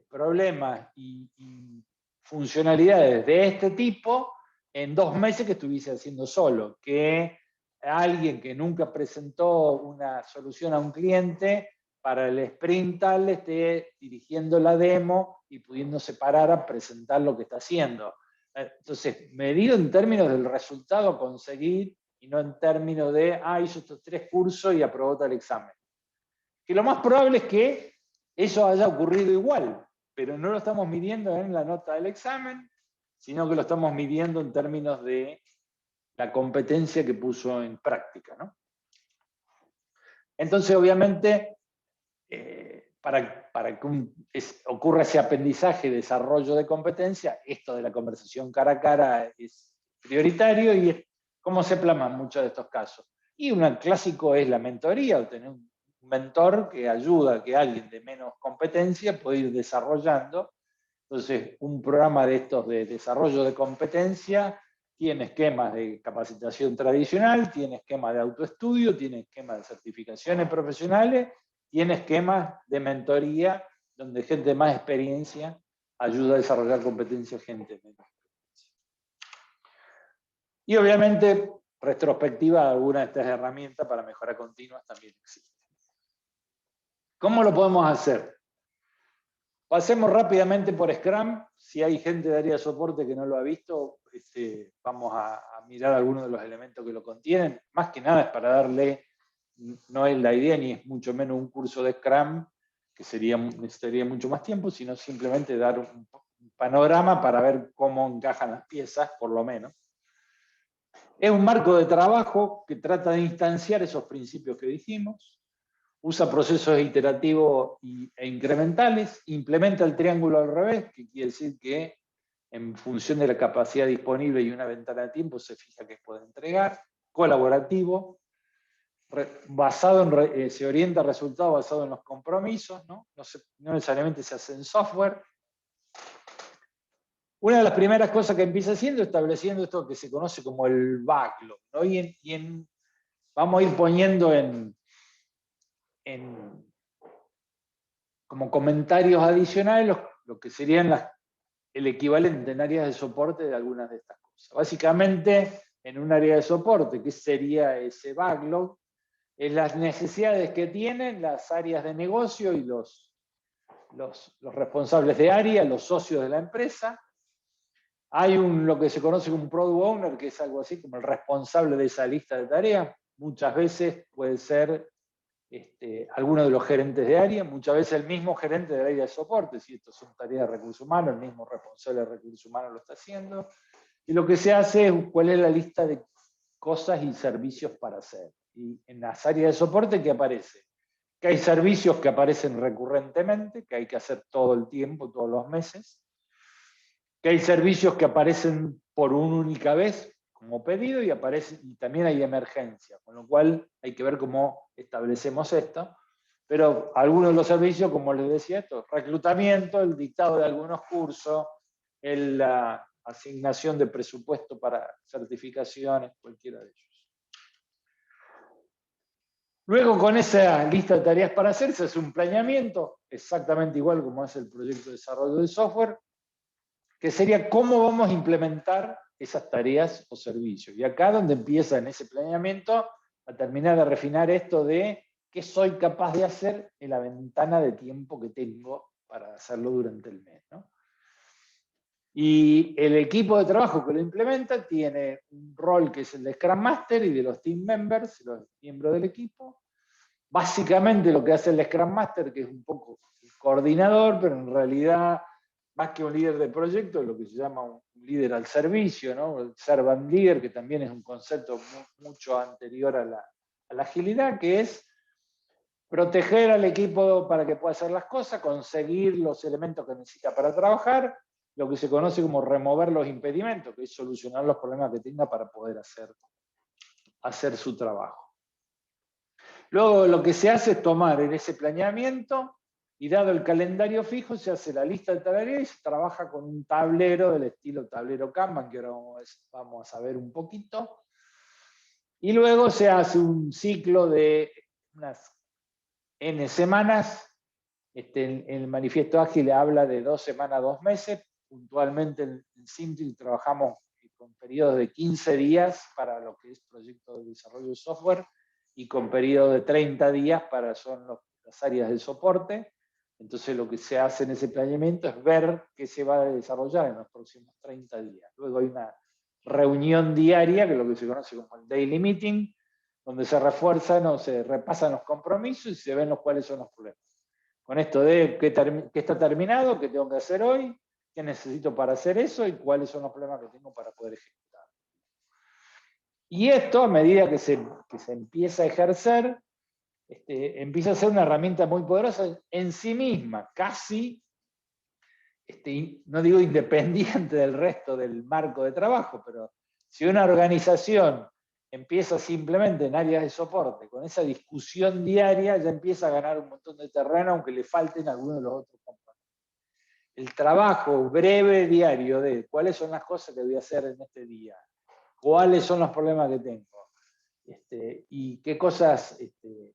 A: problemas y funcionalidades de este tipo en 2 meses que estuviese haciendo solo, que alguien que nunca presentó una solución a un cliente para el sprint tal esté dirigiendo la demo y pudiéndose parar a presentar lo que está haciendo. Entonces, medido en términos del resultado a conseguir y no en términos de, hizo estos 3 cursos y aprobó tal examen. Que lo más probable es que eso haya ocurrido igual, pero no lo estamos midiendo en la nota del examen, sino que lo estamos midiendo en términos de la competencia que puso en práctica, ¿no? Entonces, obviamente, para que ocurra ese aprendizaje, desarrollo de competencia, esto de la conversación cara a cara es prioritario y es cómo se plasma en muchos de estos casos. Y un clásico es la mentoría, o tener un mentor que ayuda a que alguien de menos competencia pueda ir desarrollando. Entonces, un programa de estos de desarrollo de competencia tiene esquemas de capacitación tradicional, tiene esquemas de autoestudio, tiene esquemas de certificaciones profesionales, tiene esquemas de mentoría donde gente de más experiencia ayuda a desarrollar competencias gente de menos experiencia. Y obviamente, retrospectiva, algunas de estas herramientas para mejora continua también existen. ¿Cómo lo podemos hacer? Pasemos rápidamente por Scrum. Si hay gente de área de soporte que no lo ha visto, vamos a mirar algunos de los elementos que lo contienen. Más que nada es para darle, no es la idea ni es mucho menos un curso de Scrum, que necesitaría mucho más tiempo, sino simplemente dar un panorama para ver cómo encajan las piezas, por lo menos. Es un marco de trabajo que trata de instanciar esos principios que dijimos. Usa procesos iterativos e incrementales, implementa el triángulo al revés, que quiere decir que en función de la capacidad disponible y una ventana de tiempo se fija que puede entregar, colaborativo, se orienta a resultados basados en los compromisos, ¿no? No necesariamente se hace en software. Una de las primeras cosas que empieza haciendo es estableciendo esto que se conoce como el backlog, ¿no? Vamos a ir poniendo como comentarios adicionales lo que serían el equivalente en áreas de soporte de algunas de estas cosas. Básicamente, en un área de soporte, ¿qué sería ese backlog? Es las necesidades que tienen las áreas de negocio y los responsables de área, los socios de la empresa. Hay lo que se conoce como un product owner, que es algo así como el responsable de esa lista de tareas. Muchas veces puede ser alguno de los gerentes de área, muchas veces el mismo gerente del área de soporte, si esto son tareas de recursos humanos, el mismo responsable de recursos humanos lo está haciendo. Y lo que se hace es cuál es la lista de cosas y servicios para hacer. Y en las áreas de soporte, ¿qué aparece? Que hay servicios que aparecen recurrentemente, que hay que hacer todo el tiempo, todos los meses. Que hay servicios que aparecen por una única vez, como pedido, y también hay emergencias, con lo cual hay que ver cómo establecemos esto. Pero algunos de los servicios, como les decía, esto, reclutamiento, el dictado de algunos cursos, la asignación de presupuesto para certificaciones, cualquiera de ellos. Luego, con esa lista de tareas para hacer, se hace un planeamiento, exactamente igual como hace el proyecto de desarrollo de software, que sería cómo vamos a implementar esas tareas o servicios. Y acá donde empieza en ese planeamiento a terminar de refinar esto de qué soy capaz de hacer en la ventana de tiempo que tengo para hacerlo durante el mes, ¿no? Y el equipo de trabajo que lo implementa tiene un rol que es el de Scrum Master y de los team members, los miembros del equipo. Básicamente lo que hace el Scrum Master, que es un poco el coordinador, pero en realidad más que un líder de proyecto, es lo que se llama un líder al servicio, ¿no? El servant leader, que también es un concepto mucho anterior a la agilidad, que es proteger al equipo para que pueda hacer las cosas, conseguir los elementos que necesita para trabajar, lo que se conoce como remover los impedimentos, que es solucionar los problemas que tenga para poder hacer su trabajo. Luego lo que se hace es tomar en ese planeamiento y dado el calendario fijo se hace la lista de tareas y se trabaja con un tablero del estilo tablero Kanban, que ahora vamos a saber un poquito. Y luego se hace un ciclo de unas N semanas. En el manifiesto ágil habla de 2 semanas, 2 meses. Puntualmente en Simple trabajamos con periodos de 15 días para lo que es proyecto de desarrollo de software y con periodos de 30 días para las áreas de soporte. Entonces lo que se hace en ese planeamiento es ver qué se va a desarrollar en los próximos 30 días. Luego hay una reunión diaria, que es lo que se conoce como el daily meeting, donde se refuerzan o se repasan los compromisos y se ven cuáles son los problemas. con esto de qué está terminado, qué tengo que hacer hoy, qué necesito para hacer eso y cuáles son los problemas que tengo para poder ejecutar. Y esto, a medida que se empieza a ejercer, empieza a ser una herramienta muy poderosa en sí misma, casi, no digo independiente del resto del marco de trabajo, pero si una organización empieza simplemente en áreas de soporte, con esa discusión diaria, ya empieza a ganar un montón de terreno, aunque le falten algunos de los otros componentes. El trabajo breve diario de cuáles son las cosas que voy a hacer en este día, cuáles son los problemas que tengo, y qué cosas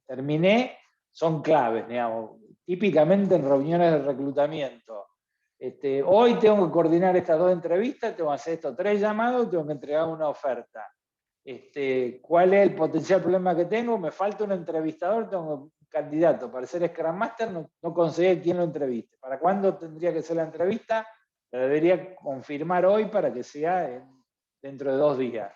A: terminé, son claves, digamos. Típicamente en reuniones de reclutamiento. Hoy tengo que coordinar estas 2 entrevistas, tengo que hacer estos 3 llamados, tengo que entregar una oferta. ¿Cuál es el potencial problema que tengo? Me falta un entrevistador, tengo un candidato para ser Scrum Master, no conseguí quién lo entreviste. ¿Para cuándo tendría que ser la entrevista? La debería confirmar hoy para que sea dentro de 2 días.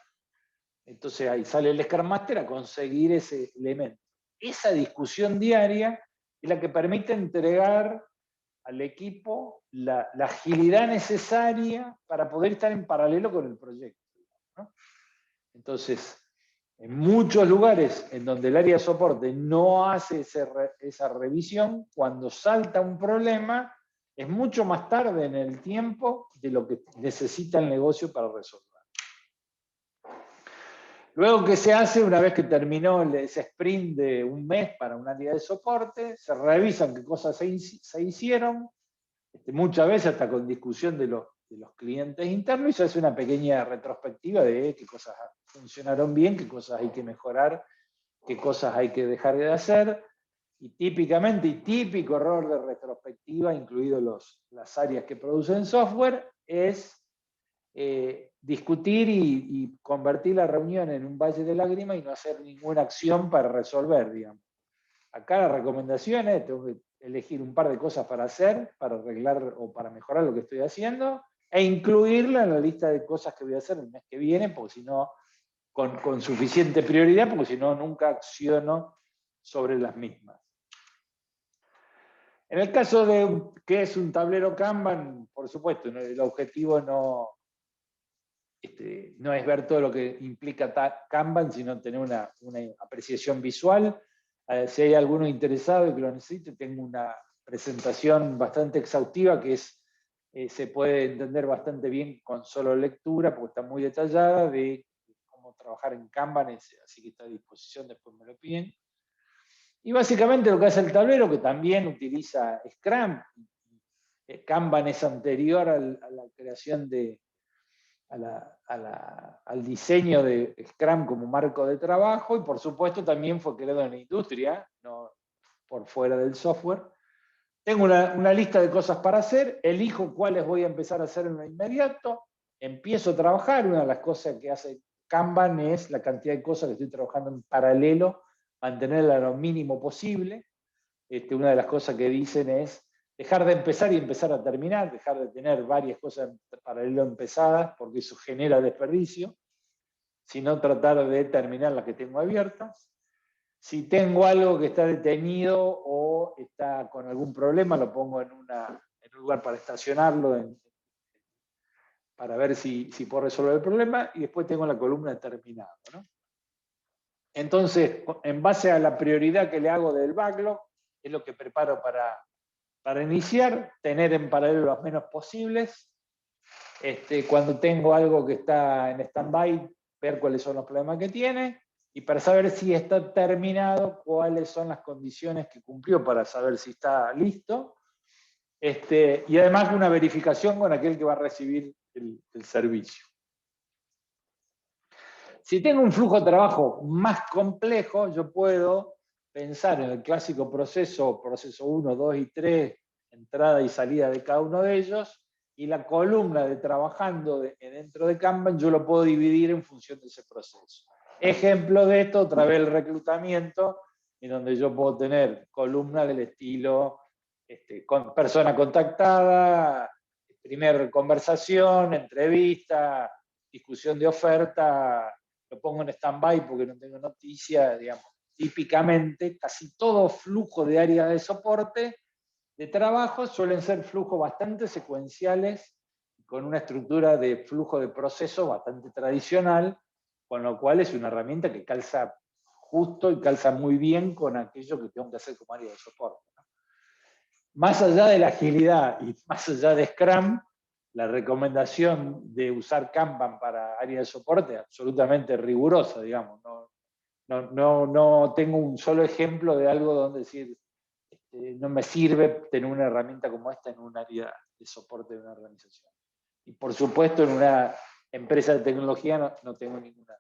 A: Entonces ahí sale el Scrum Master a conseguir ese elemento. Esa discusión diaria es la que permite entregar al equipo la agilidad necesaria para poder estar en paralelo con el proyecto, ¿no? Entonces, en muchos lugares en donde el área de soporte no hace esa revisión, cuando salta un problema, es mucho más tarde en el tiempo de lo que necesita el negocio para resolver. Luego, ¿qué se hace? Una vez que terminó ese sprint de un mes para un área de soporte, se revisan qué cosas se hicieron, muchas veces hasta con discusión de los clientes internos, y se hace una pequeña retrospectiva de qué cosas funcionaron bien, qué cosas hay que mejorar, qué cosas hay que dejar de hacer. Y típico error de retrospectiva, incluidos las áreas que producen software, es discutir y convertir la reunión en un valle de lágrimas y no hacer ninguna acción para resolver, digamos. Acá la recomendación es, tengo que elegir un par de cosas para hacer, para arreglar o para mejorar lo que estoy haciendo, e incluirla en la lista de cosas que voy a hacer el mes que viene, porque si no, con suficiente prioridad, porque si no, nunca acciono sobre las mismas. En el caso de que es un tablero Kanban, por supuesto, el objetivo no es ver todo lo que implica Kanban, sino tener una apreciación visual. Si hay alguno interesado y que lo necesite, tengo una presentación bastante exhaustiva que se puede entender bastante bien con solo lectura, porque está muy detallada, de cómo trabajar en Kanban, así que está a disposición, después me lo piden. Y básicamente lo que hace el tablero, que también utiliza Scrum, Kanban es anterior a la creación al diseño de Scrum como marco de trabajo, y por supuesto también fue creado en la industria, no por fuera del software. Tengo una lista de cosas para hacer, elijo cuáles voy a empezar a hacer en lo inmediato, empiezo a trabajar. Una de las cosas que hace Kanban es la cantidad de cosas que estoy trabajando en paralelo, mantenerla lo mínimo posible. Una de las cosas que dicen es dejar de empezar y empezar a terminar, dejar de tener varias cosas en paralelo empezadas, porque eso genera desperdicio, sino tratar de terminar las que tengo abiertas. Si tengo algo que está detenido o está con algún problema, lo pongo en un lugar para estacionarlo, para ver si puedo resolver el problema, y después tengo la columna de terminado, ¿no? Entonces, en base a la prioridad que le hago del backlog, es lo que preparo para iniciar, tener en paralelo los menos posibles. Cuando tengo algo que está en stand-by, ver cuáles son los problemas que tiene, y para saber si está terminado, cuáles son las condiciones que cumplió para saber si está listo. Y además una verificación con aquel que va a recibir el servicio. Si tengo un flujo de trabajo más complejo, yo puedo pensar en el clásico proceso 1, 2 y 3, entrada y salida de cada uno de ellos, y la columna de trabajando dentro de Kanban yo lo puedo dividir en función de ese proceso. Ejemplo de esto, otra vez el reclutamiento, en donde yo puedo tener columnas del estilo con persona contactada, primer conversación, entrevista, discusión de oferta. Lo pongo en stand-by porque no tengo noticia, digamos. Típicamente, casi todo flujo de área de soporte de trabajo suelen ser flujos bastante secuenciales, con una estructura de flujo de proceso bastante tradicional, con lo cual es una herramienta que calza justo y calza muy bien con aquello que tengo que hacer como área de soporte, ¿no? Más allá de la agilidad y más allá de Scrum, la recomendación de usar Kanban para área de soporte es absolutamente rigurosa, digamos. No tengo un solo ejemplo de algo donde decir, no me sirve tener una herramienta como esta en un área de soporte de una organización. Y por supuesto en una empresa de tecnología no tengo ninguna.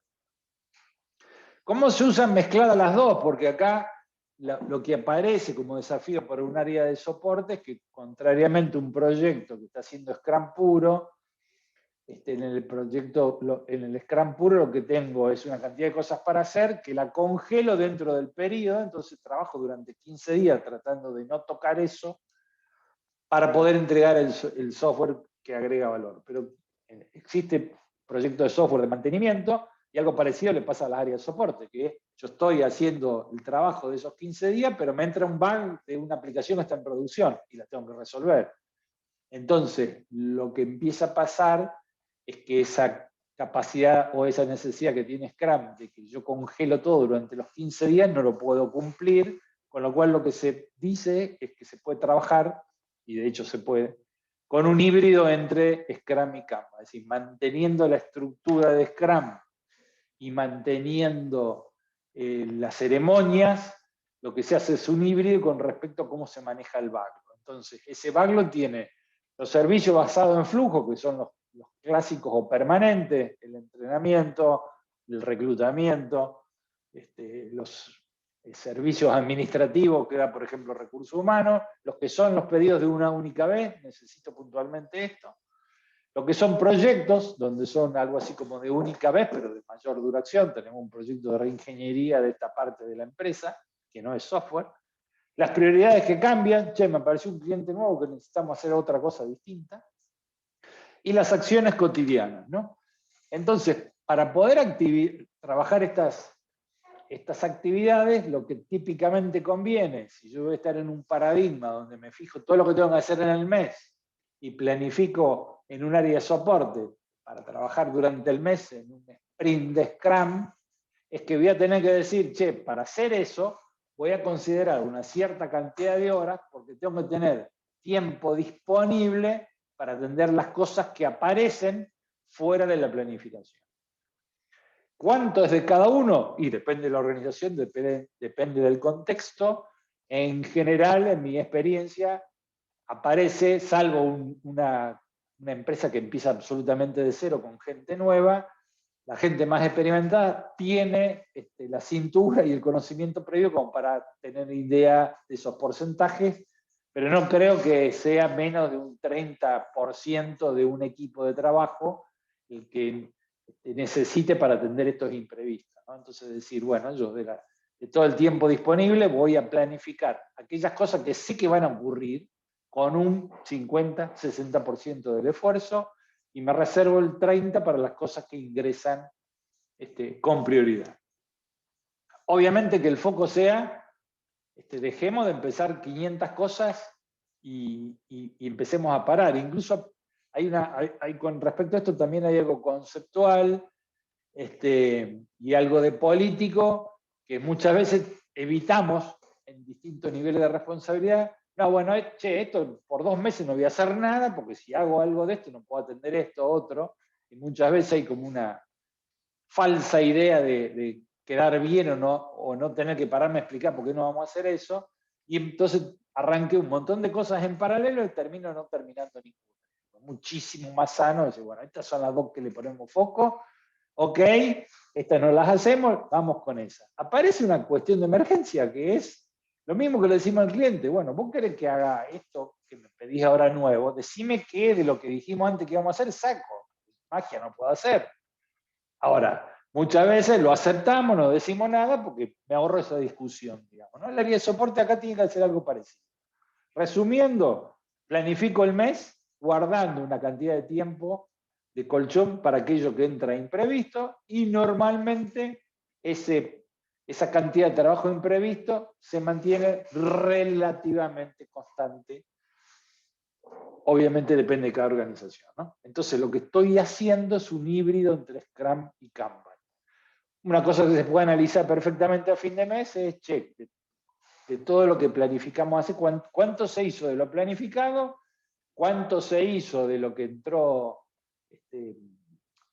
A: ¿Cómo se usan mezcladas las dos? Porque acá lo que aparece como desafío para un área de soporte es que, contrariamente a un proyecto que está haciendo Scrum puro, en el Scrum puro lo que tengo es una cantidad de cosas para hacer que la congelo dentro del periodo, entonces trabajo durante 15 días tratando de no tocar eso para poder entregar el software que agrega valor. Pero existe proyecto de software de mantenimiento y algo parecido le pasa a las áreas de soporte, que yo estoy haciendo el trabajo de esos 15 días, pero me entra un bug de una aplicación que está en producción y la tengo que resolver. Entonces, lo que empieza a pasar es que esa capacidad o esa necesidad que tiene Scrum de que yo congelo todo durante los 15 días no lo puedo cumplir, con lo cual lo que se dice es que se puede trabajar, y de hecho se puede, con un híbrido entre Scrum y Kanban, es decir, manteniendo la estructura de Scrum y manteniendo las ceremonias, lo que se hace es un híbrido con respecto a cómo se maneja el backlog. Entonces, ese backlog tiene los servicios basados en flujo, que son los clásicos o permanentes, el entrenamiento, el reclutamiento, los servicios administrativos que da, por ejemplo, recursos humanos, los que son los pedidos de una única vez, necesito puntualmente esto, lo que son proyectos, donde son algo así como de única vez, pero de mayor duración, tenemos un proyecto de reingeniería de esta parte de la empresa, que no es software, las prioridades que cambian, me apareció un cliente nuevo que necesitamos hacer otra cosa distinta, y las acciones cotidianas, ¿no? Entonces, para poder trabajar estas actividades, lo que típicamente conviene, si yo voy a estar en un paradigma donde me fijo todo lo que tengo que hacer en el mes y planifico en un área de soporte para trabajar durante el mes en un sprint de Scrum, es que voy a tener que decir, para hacer eso voy a considerar una cierta cantidad de horas porque tengo que tener tiempo disponible para atender las cosas que aparecen fuera de la planificación. ¿Cuánto es de cada uno? Y depende de la organización, depende del contexto. En general, en mi experiencia, aparece, salvo una empresa que empieza absolutamente de cero con gente nueva, la gente más experimentada tiene la cintura y el conocimiento previo como para tener idea de esos porcentajes, pero no creo que sea menos de un 30% de un equipo de trabajo el que necesite para atender estos imprevistos, ¿no? Entonces decir, bueno, yo de todo el tiempo disponible voy a planificar aquellas cosas que sí que van a ocurrir con un 50-60% del esfuerzo y me reservo el 30% para las cosas que ingresan con prioridad. Obviamente que el foco sea, dejemos de empezar 500 cosas y empecemos a parar. Incluso con respecto a esto también hay algo conceptual y algo de político que muchas veces evitamos en distintos niveles de responsabilidad. No, bueno, esto por 2 meses no voy a hacer nada, porque si hago algo de esto no puedo atender esto, otro, y muchas veces hay como una falsa idea de quedar bien o no tener que pararme a explicar por qué no vamos a hacer eso, y entonces arranqué un montón de cosas en paralelo y termino no terminando ninguna. Muchísimo más sano decir, bueno, estas son las 2 que le ponemos foco, ok, estas no las hacemos, vamos con esa. Aparece una cuestión de emergencia que es lo mismo que le decimos al cliente, bueno, vos querés que haga esto que me pedís ahora nuevo, decime qué de lo que dijimos antes que íbamos a hacer saco, magia no puedo hacer. Ahora, muchas veces lo aceptamos, no decimos nada porque me ahorro esa discusión, digamos, ¿no? El área de soporte acá tiene que hacer algo parecido. Resumiendo, planifico el mes guardando una cantidad de tiempo de colchón para aquello que entra imprevisto y normalmente esa cantidad de trabajo imprevisto se mantiene relativamente constante obviamente depende de cada organización, ¿no? Entonces lo que estoy haciendo es un híbrido entre Scrum y Kanban. Una cosa que se puede analizar perfectamente a fin de mes es, che, de todo lo que planificamos hace, ¿cuánto se hizo de lo planificado? ¿Cuánto se hizo de lo que entró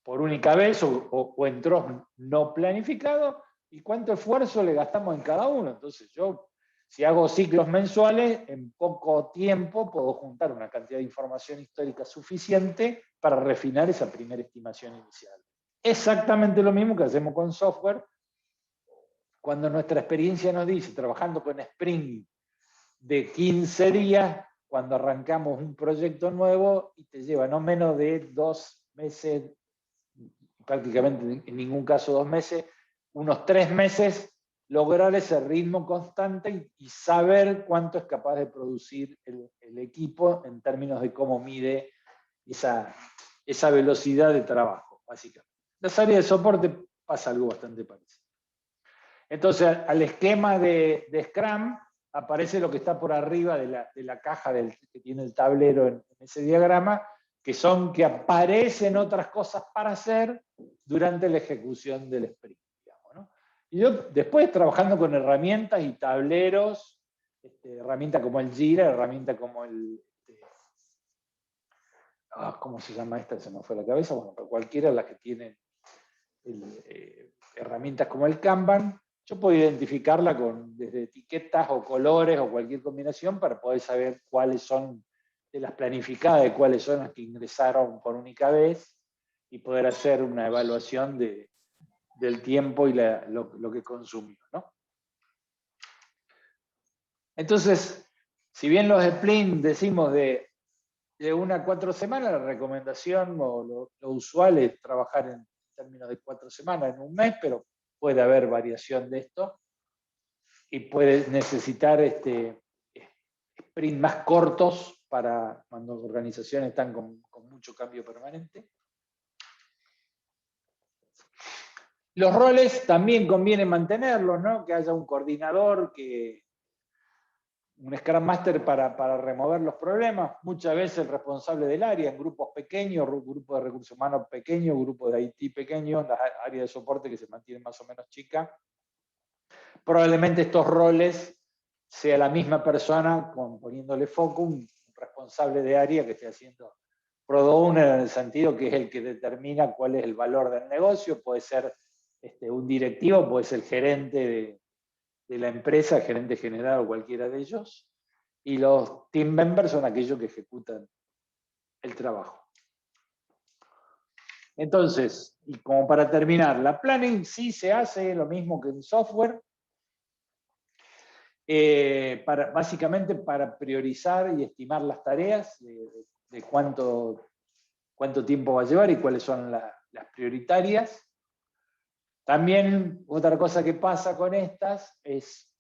A: por única vez o entró no planificado? ¿Y cuánto esfuerzo le gastamos en cada uno? Entonces yo, si hago ciclos mensuales, en poco tiempo puedo juntar una cantidad de información histórica suficiente para refinar esa primera estimación inicial. Exactamente lo mismo que hacemos con software. Cuando nuestra experiencia nos dice, trabajando con Spring de 15 días, cuando arrancamos un proyecto nuevo y te lleva no menos de 2 meses, prácticamente en ningún caso 2 meses, unos 3 meses, lograr ese ritmo constante y saber cuánto es capaz de producir el equipo en términos de cómo mide esa velocidad de trabajo, básicamente. En las áreas de soporte pasa algo bastante parecido. Entonces, al esquema de Scrum aparece lo que está por arriba de la caja que tiene el tablero en ese diagrama, que aparecen otras cosas para hacer durante la ejecución del sprint. Digamos, ¿no? Y yo después trabajando con herramientas y tableros, herramientas como el Jira, herramientas como el... ¿cómo se llama esta? Se me fue la cabeza. Bueno, pero cualquiera de las que tienen herramientas como el Kanban, yo puedo identificarla desde etiquetas o colores o cualquier combinación para poder saber cuáles son de las planificadas, de cuáles son las que ingresaron por única vez y poder hacer una evaluación del tiempo y lo que consumió, ¿no? Entonces, si bien los sprints decimos de 1 a 4 semanas, la recomendación o lo usual es trabajar en términos de 4 semanas, en un mes, pero puede haber variación de esto y puede necesitar sprints más cortos para cuando organizaciones están con mucho cambio permanente. Los roles también conviene mantenerlos, ¿no? Que haya un coordinador, un Scrum Master para remover los problemas, muchas veces el responsable del área, en grupos pequeños, grupos de recursos humanos pequeños, grupos de IT pequeños, las áreas de soporte que se mantienen más o menos chicas. Probablemente estos roles sea la misma persona poniéndole foco, un responsable de área que esté haciendo product owner en el sentido que es el que determina cuál es el valor del negocio, puede ser un directivo, puede ser gerente de la empresa, gerente general o cualquiera de ellos, y los team members son aquellos que ejecutan el trabajo. Entonces, y como para terminar, la planning sí se hace lo mismo que en software, básicamente para priorizar y estimar las tareas, de cuánto tiempo va a llevar y cuáles son las prioritarias. También otra cosa que pasa con estas es,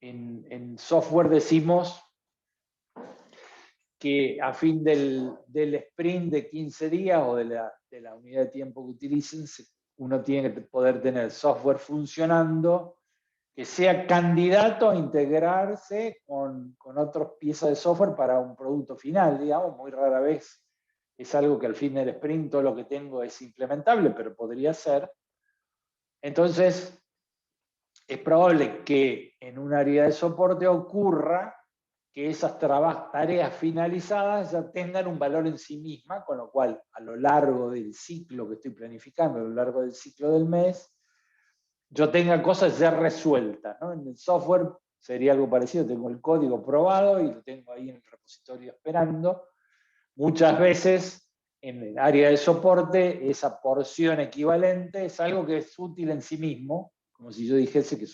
A: en software decimos que a fin del sprint de 15 días o de la unidad de tiempo que utilicen, uno tiene que poder tener software funcionando que sea candidato a integrarse con otras piezas de software para un producto final, digamos. Muy rara vez es algo que al fin del sprint todo lo que tengo es implementable, pero podría ser. Entonces, es probable que en un área de soporte ocurra que esas tareas finalizadas ya tengan un valor en sí misma, con lo cual a lo largo del ciclo que estoy planificando, a lo largo del ciclo del mes, yo tenga cosas ya resueltas, ¿no? En el software sería algo parecido, tengo el código probado y lo tengo ahí en el repositorio esperando. Muchas veces en el área de soporte esa porción equivalente es algo que es útil en sí mismo, como si yo dijese que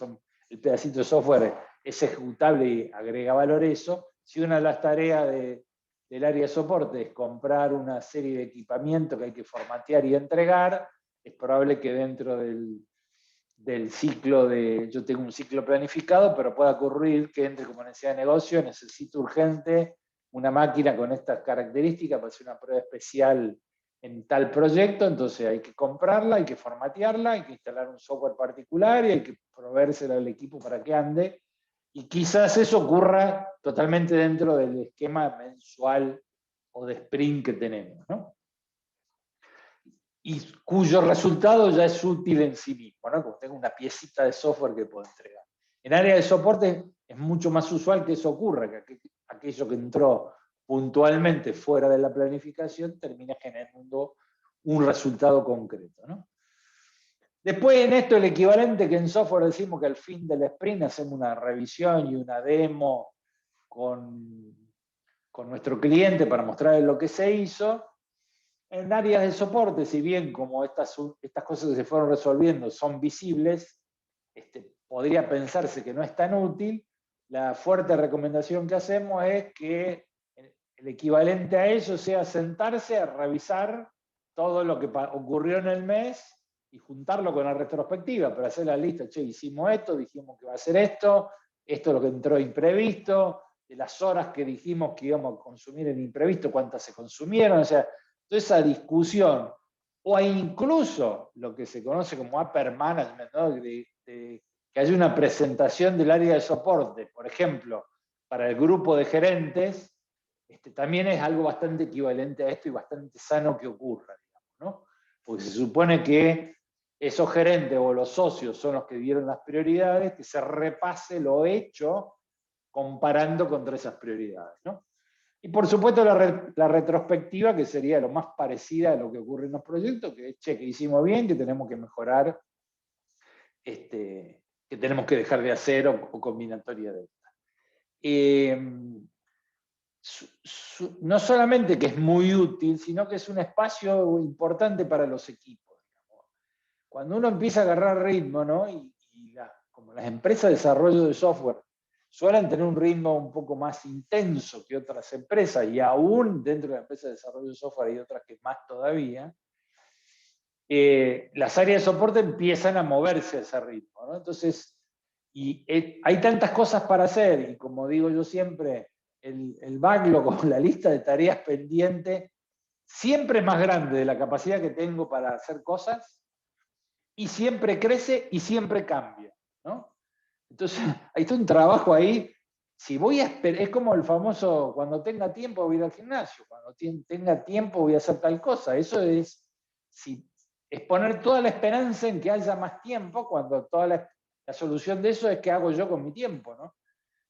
A: el pedacito de software es ejecutable y agrega valor eso. Si una de las tareas del área de soporte es comprar una serie de equipamiento que hay que formatear y entregar, es probable que dentro del ciclo yo tengo un ciclo planificado, pero pueda ocurrir que entre como necesidad de negocio, necesito urgente una máquina con estas características para hacer una prueba especial en tal proyecto, entonces hay que comprarla, hay que formatearla, hay que instalar un software particular y hay que proveérsela al equipo para que ande. Y quizás eso ocurra totalmente dentro del esquema mensual o de sprint que tenemos, ¿no? Y cuyo resultado ya es útil en sí mismo, ¿no? Como tengo una piecita de software que puedo entregar. En área de soporte es mucho más usual que eso ocurra, que aquello que entró puntualmente fuera de la planificación termina generando un resultado concreto, ¿no? Después en esto el equivalente que en software decimos que al fin del sprint hacemos una revisión y una demo con nuestro cliente para mostrarle lo que se hizo. En áreas de soporte, si bien como estas cosas que se fueron resolviendo son visibles, podría pensarse que no es tan útil, la fuerte recomendación que hacemos es que el equivalente a eso sea sentarse a revisar todo lo que ocurrió en el mes y juntarlo con la retrospectiva, pero hacer la lista, che, hicimos esto, dijimos que va a hacer esto es lo que entró imprevisto, de las horas que dijimos que íbamos a consumir en imprevisto, cuántas se consumieron, o sea, toda esa discusión, o incluso lo que se conoce como upper management, ¿no? Que haya una presentación del área de soporte, por ejemplo, para el grupo de gerentes, también es algo bastante equivalente a esto y bastante sano que ocurra, digamos, ¿no? Porque se supone que esos gerentes o los socios son los que dieron las prioridades, que se repase lo hecho comparando contra esas prioridades, ¿no? Y por supuesto la retrospectiva, que sería lo más parecida a lo que ocurre en los proyectos, que es, che, que hicimos bien, que tenemos que mejorar, que tenemos que dejar de hacer o combinatoria de esta. No solamente que es muy útil, sino que es un espacio importante para los equipos. Digamos. Cuando uno empieza a agarrar ritmo, ¿no? Como las empresas de desarrollo de software suelen tener un ritmo un poco más intenso que otras empresas, y aún dentro de la empresa de desarrollo de software hay otras que más todavía, las áreas de soporte empiezan a moverse a ese ritmo, ¿no? Entonces, hay tantas cosas para hacer, y como digo yo siempre, el backlog o la lista de tareas pendientes siempre es más grande de la capacidad que tengo para hacer cosas, y siempre crece y siempre cambia, ¿no? Entonces, hay todo un trabajo ahí. Si voy a esperar, es como el famoso, cuando tenga tiempo voy a ir al gimnasio, cuando tenga tiempo voy a hacer tal cosa. Eso es poner toda la esperanza en que haya más tiempo, cuando toda la solución de eso es qué hago yo con mi tiempo, ¿no?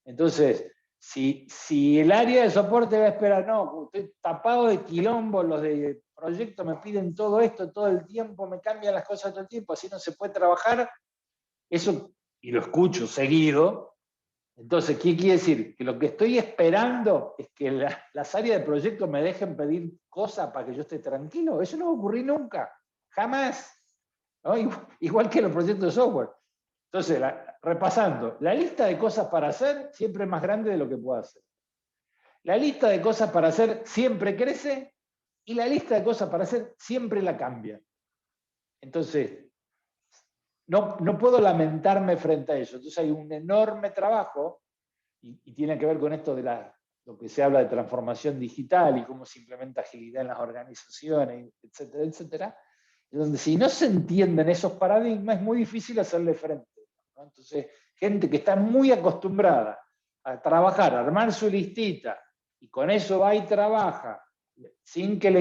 A: Entonces, si el área de soporte va a esperar, no, estoy tapado de quilombo, los de proyecto me piden todo esto todo el tiempo, me cambian las cosas todo el tiempo, así no se puede trabajar, eso, y lo escucho seguido. Entonces, ¿qué quiere decir? Que lo que estoy esperando es que las áreas de proyecto me dejen pedir cosas para que yo esté tranquilo. Eso no va a ocurrir nunca, jamás, ¿no? Igual que los proyectos de software. Entonces, repasando, la lista de cosas para hacer siempre es más grande de lo que puedo hacer. La lista de cosas para hacer siempre crece, y la lista de cosas para hacer siempre la cambia. Entonces, no puedo lamentarme frente a eso. Entonces hay un enorme trabajo, y tiene que ver con esto de lo que se habla de transformación digital y cómo se implementa agilidad en las organizaciones, etcétera, etcétera, donde si no se entienden esos paradigmas es muy difícil hacerle frente, ¿no? Entonces, gente que está muy acostumbrada a trabajar, a armar su listita, y con eso va y trabaja, sin que le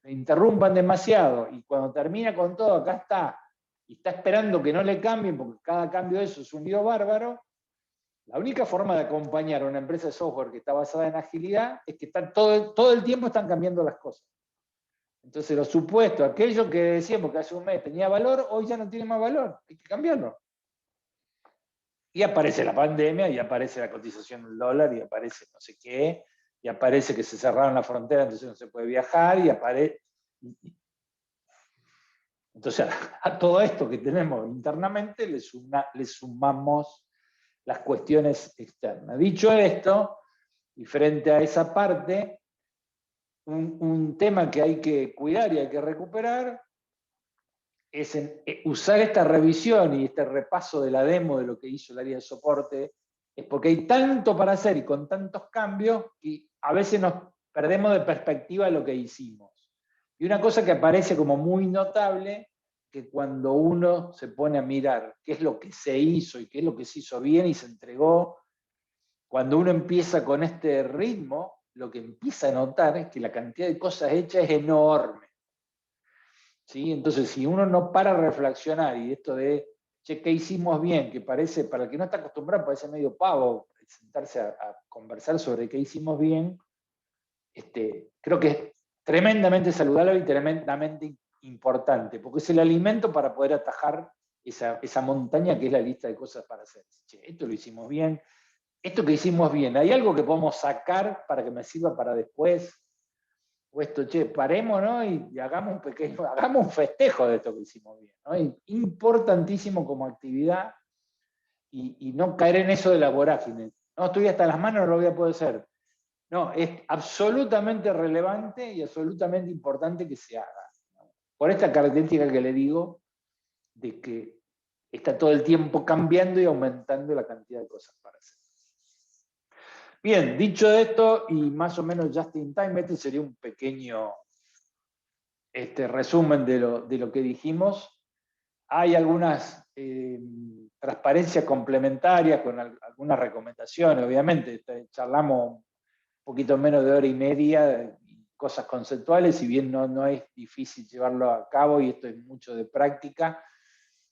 A: interrumpan demasiado, y cuando termina con todo, acá está, y está esperando que no le cambien, porque cada cambio de eso es un lío bárbaro. La única forma de acompañar a una empresa de software que está basada en agilidad es que todo el tiempo están cambiando las cosas. Entonces, los supuestos, aquello que decíamos que hace un mes tenía valor, hoy ya no tiene más valor, hay que cambiarlo. Y aparece la pandemia, y aparece la cotización del dólar, y aparece no sé qué, y aparece que se cerraron las fronteras, entonces no se puede viajar, y aparece... Entonces, a todo esto que tenemos internamente le sumamos las cuestiones externas. Dicho esto, y frente a esa parte, un tema que hay que cuidar y hay que recuperar es usar esta revisión y este repaso de la demo de lo que hizo el área de soporte, es porque hay tanto para hacer y con tantos cambios que a veces nos perdemos de perspectiva lo que hicimos. Y una cosa que aparece como muy notable, que cuando uno se pone a mirar qué es lo que se hizo y qué es lo que se hizo bien y se entregó, cuando uno empieza con este ritmo, lo que empieza a notar es que la cantidad de cosas hechas es enorme. ¿Sí? Entonces, si uno no para a reflexionar, y esto de, che, ¿qué hicimos bien? Que parece, para el que no está acostumbrado, parece medio pavo sentarse a conversar sobre qué hicimos bien, creo que es tremendamente saludable y tremendamente importante, porque es el alimento para poder atajar esa montaña que es la lista de cosas para hacer. Che, esto lo hicimos bien, esto que hicimos bien, ¿hay algo que podemos sacar para que me sirva para después? O esto, che, paremos, ¿no? Y hagamos hagamos un festejo de esto que hicimos bien, ¿no? Y importantísimo como actividad y no caer en eso de la vorágine. No, estoy hasta las manos, no lo voy a poder hacer. No, es absolutamente relevante y absolutamente importante que se haga, ¿no? Por esta característica que le digo, de que está todo el tiempo cambiando y aumentando la cantidad de cosas para hacer. Bien, dicho esto, y más o menos just in time, este sería un pequeño resumen de lo que dijimos. Hay algunas transparencias complementarias con algunas recomendaciones, obviamente. Charlamos un poquito menos de hora y media, cosas conceptuales, si bien no es difícil llevarlo a cabo, y esto es mucho de práctica.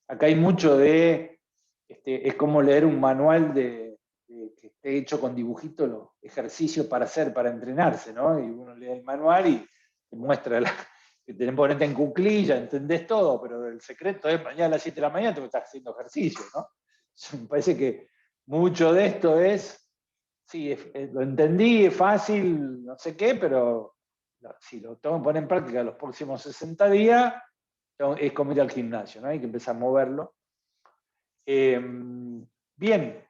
A: Acá hay mucho de, es como leer un manual que esté hecho con dibujitos, los ejercicios para hacer, para entrenarse, ¿no? Y uno lee el manual y te muestra que tenés que ponerte en cuclilla, entendés todo, pero el secreto es mañana a las 7 de la mañana te estás haciendo ejercicio, ¿no? Me parece que mucho de esto es, sí, lo entendí, es fácil, no sé qué, pero si lo tengo que poner en práctica los próximos 60 días, es como ir al gimnasio, ¿no? Hay que empezar a moverlo. Bien,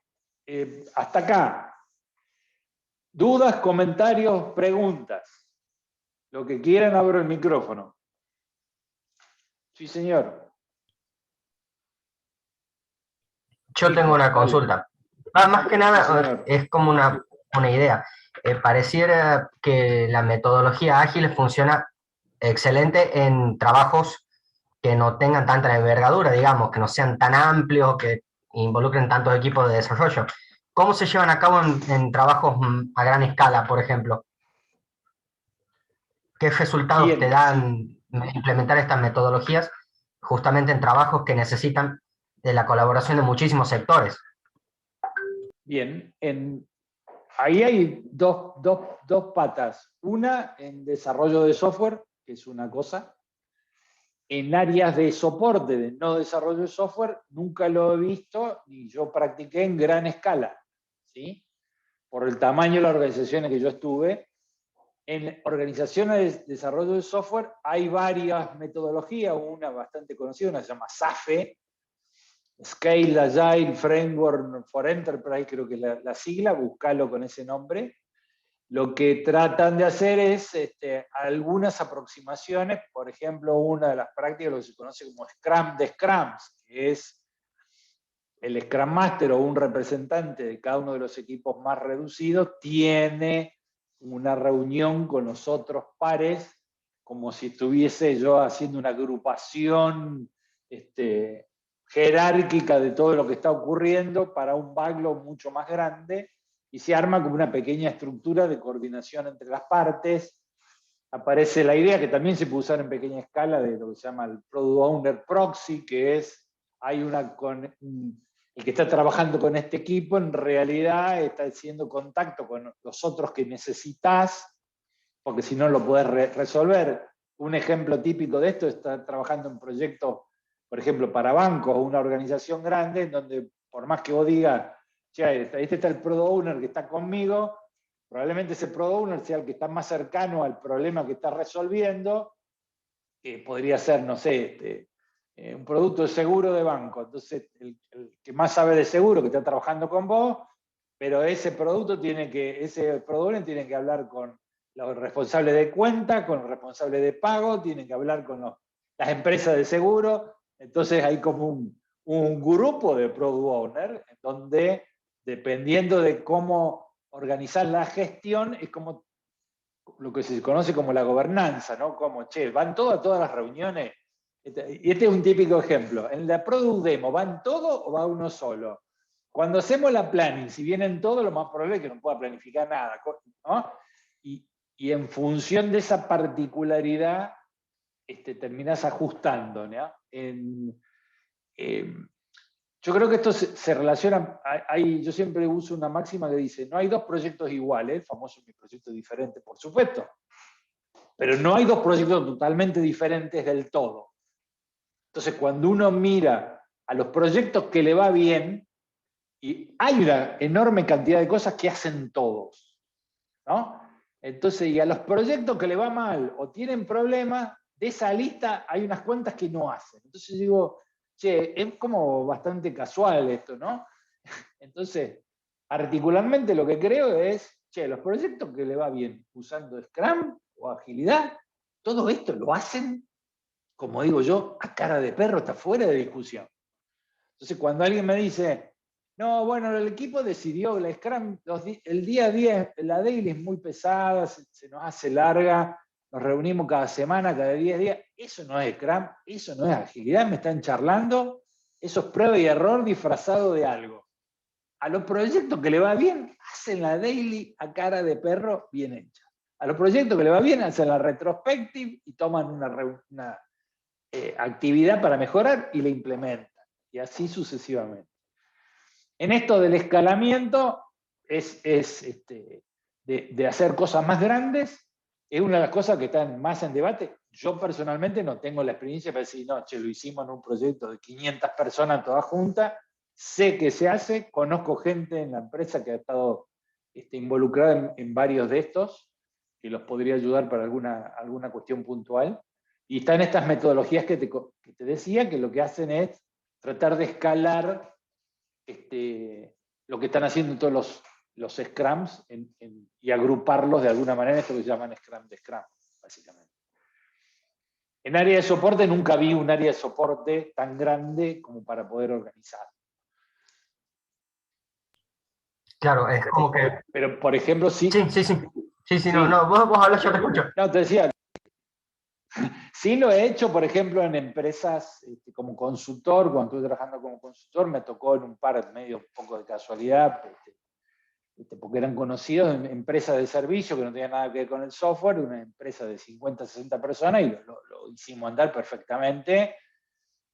A: hasta acá. ¿Dudas, comentarios, preguntas? Lo que quieran, abro el micrófono. Sí, señor.
B: Yo tengo una consulta. Más que nada,
A: Sí,
B: es como una idea. Pareciera que la metodología ágil funciona excelente en trabajos que no tengan tanta envergadura, digamos, que no sean tan amplios, que involucren tantos equipos de desarrollo. ¿Cómo se llevan a cabo en trabajos a gran escala, por ejemplo? ¿Qué resultados te
A: bien,
B: dan
A: sí.
B: implementar estas metodologías justamente en trabajos que necesitan de la colaboración de muchísimos sectores?
A: Bien, ahí hay dos patas. Una en desarrollo de software, que es una cosa. En áreas de soporte, de no desarrollo de software, nunca lo he visto ni yo practiqué en gran escala, ¿sí? Por el tamaño de las organizaciones que yo estuve. En organizaciones de desarrollo de software hay varias metodologías, una bastante conocida, una se llama SAFe, Scale Agile Framework for Enterprise, creo que es la sigla, búscalo con ese nombre. Lo que tratan de hacer es algunas aproximaciones, por ejemplo, una de las prácticas, lo que se conoce como Scrum de Scrums, que es el Scrum Master o un representante de cada uno de los equipos más reducidos, tiene una reunión con los otros pares, como si estuviese yo haciendo una agrupación jerárquica de todo lo que está ocurriendo para un backlog mucho más grande, y se arma como una pequeña estructura de coordinación entre las partes. Aparece la idea que también se puede usar en pequeña escala de lo que se llama el Product Owner Proxy, que es, hay el que está trabajando con este equipo en realidad está haciendo contacto con los otros que necesitas, porque si no lo puedes resolver. Un ejemplo típico de esto es estar trabajando en proyectos, por ejemplo, para bancos o una organización grande, en donde por más que vos digas, este está el Product Owner que está conmigo, probablemente ese Product Owner sea el que está más cercano al problema que está resolviendo, que podría ser, no sé, un producto de seguro de banco. Entonces, el que más sabe de seguro, que está trabajando con vos, pero ese Product Owner tiene que hablar con los responsables de cuenta, con los responsables de pago, tienen que hablar con las empresas de seguro. Entonces hay como un grupo de Product Owner, donde dependiendo de cómo organizar la gestión, es como lo que se conoce como la gobernanza, ¿no? Como, van todos a todas las reuniones. Y este es un típico ejemplo. En la Product Demo, ¿van todos o va uno solo? Cuando hacemos la planning, si vienen todos, lo más probable es que no pueda planificar nada, ¿no? y en función de esa particularidad terminás ajustando, ¿no? Yo creo que esto se relaciona, yo siempre uso una máxima que dice, no hay dos proyectos iguales, el famoso mi proyecto diferente, por supuesto, pero no hay dos proyectos totalmente diferentes del todo. Entonces, cuando uno mira a los proyectos que le va bien, y hay una enorme cantidad de cosas que hacen todos, ¿no? Entonces, y a los proyectos que le va mal o tienen problemas, de esa lista hay unas cuantas que no hacen. Entonces digo, che, es como bastante casual esto, ¿no? Entonces, particularmente lo que creo es, che, los proyectos que le va bien usando Scrum o agilidad, todo esto lo hacen, como digo yo, a cara de perro, está fuera de discusión. Entonces, cuando alguien me dice, no, bueno, el equipo decidió, la Scrum, el día a día, la daily es muy pesada, se nos hace larga, nos reunimos cada semana, cada 10 días, eso no es Scrum, eso no es agilidad, me están charlando, eso es prueba y error disfrazado de algo. A los proyectos que le va bien, hacen la daily a cara de perro bien hecha. A los proyectos que le va bien, hacen la retrospective y toman una actividad para mejorar y la implementan. Y así sucesivamente. En esto del escalamiento, de hacer cosas más grandes, es una de las cosas que están más en debate. Yo personalmente no tengo la experiencia para decir, no, che, lo hicimos en un proyecto de 500 personas todas juntas, sé que se hace, conozco gente en la empresa que ha estado involucrada en varios de estos, que los podría ayudar para alguna cuestión puntual. Y están estas metodologías que te decía, que lo que hacen es tratar de escalar lo que están haciendo todos los Scrums y agruparlos de alguna manera, esto que se llaman Scrum de Scrum, básicamente. En área de soporte nunca vi un área de soporte tan grande como para poder organizar.
B: Claro, es como que...
A: Pero, por ejemplo, sí...
B: Sí, no, vos hablas, yo te escucho.
A: No, te decía, sí lo he hecho, por ejemplo, en empresas como consultor, cuando estuve trabajando como consultor, me tocó en un par, medio un poco de casualidad, porque eran conocidos en empresas de servicio que no tenían nada que ver con el software, una empresa de 50, 60 personas, y lo hicimos andar perfectamente.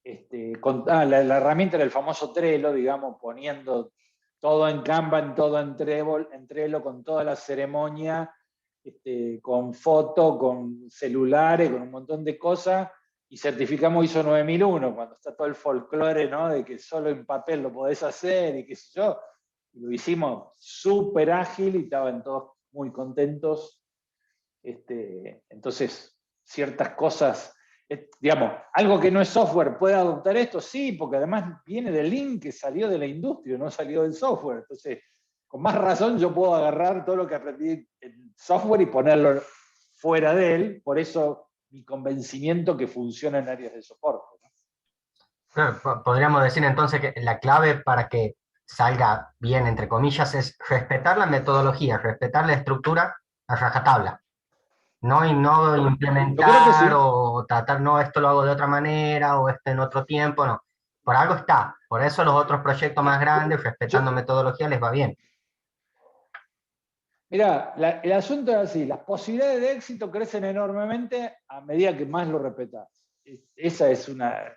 A: La herramienta era el famoso Trello, digamos, poniendo todo en Kanban, todo en Trello, con toda la ceremonia, con foto, con celulares, con un montón de cosas, y certificamos ISO 9001, cuando está todo el folclore, ¿no? De que solo en papel lo podés hacer, y qué sé yo. Lo hicimos súper ágil y estaban todos muy contentos. Entonces, ciertas cosas, digamos, algo que no es software, ¿puede adoptar esto? Sí, porque además viene del link que salió de la industria, no salió del software. Entonces, con más razón yo puedo agarrar todo lo que aprendí en software y ponerlo fuera de él. Por eso mi convencimiento que funciona en áreas de soporte, ¿no?
B: Claro, podríamos decir entonces que la clave para que salga bien, entre comillas, es respetar la metodología, respetar la estructura a rajatabla. No, y no
A: Yo creo que
B: implementar
A: sí.
B: o tratar, no, esto lo hago de otra manera o esto en otro tiempo, no. Por algo está. Por eso los otros proyectos más grandes, respetando metodología, les va bien.
A: Mirá, el asunto es así, las posibilidades de éxito crecen enormemente a medida que más lo repetás. Esa es una...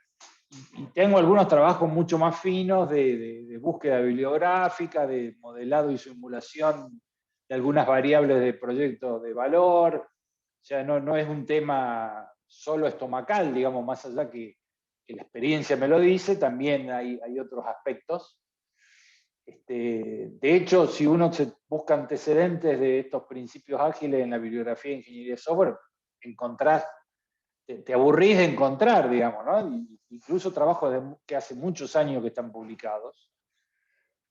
A: Y tengo algunos trabajos mucho más finos de búsqueda bibliográfica, de modelado y simulación de algunas variables de proyectos de valor. O sea, no es un tema solo estomacal, digamos, más allá que la experiencia me lo dice, también hay otros aspectos. De hecho, si uno se busca antecedentes de estos principios ágiles en la bibliografía de ingeniería de software, encontrás, te aburrís de encontrar, digamos, ¿no? Incluso trabajos que hace muchos años que están publicados.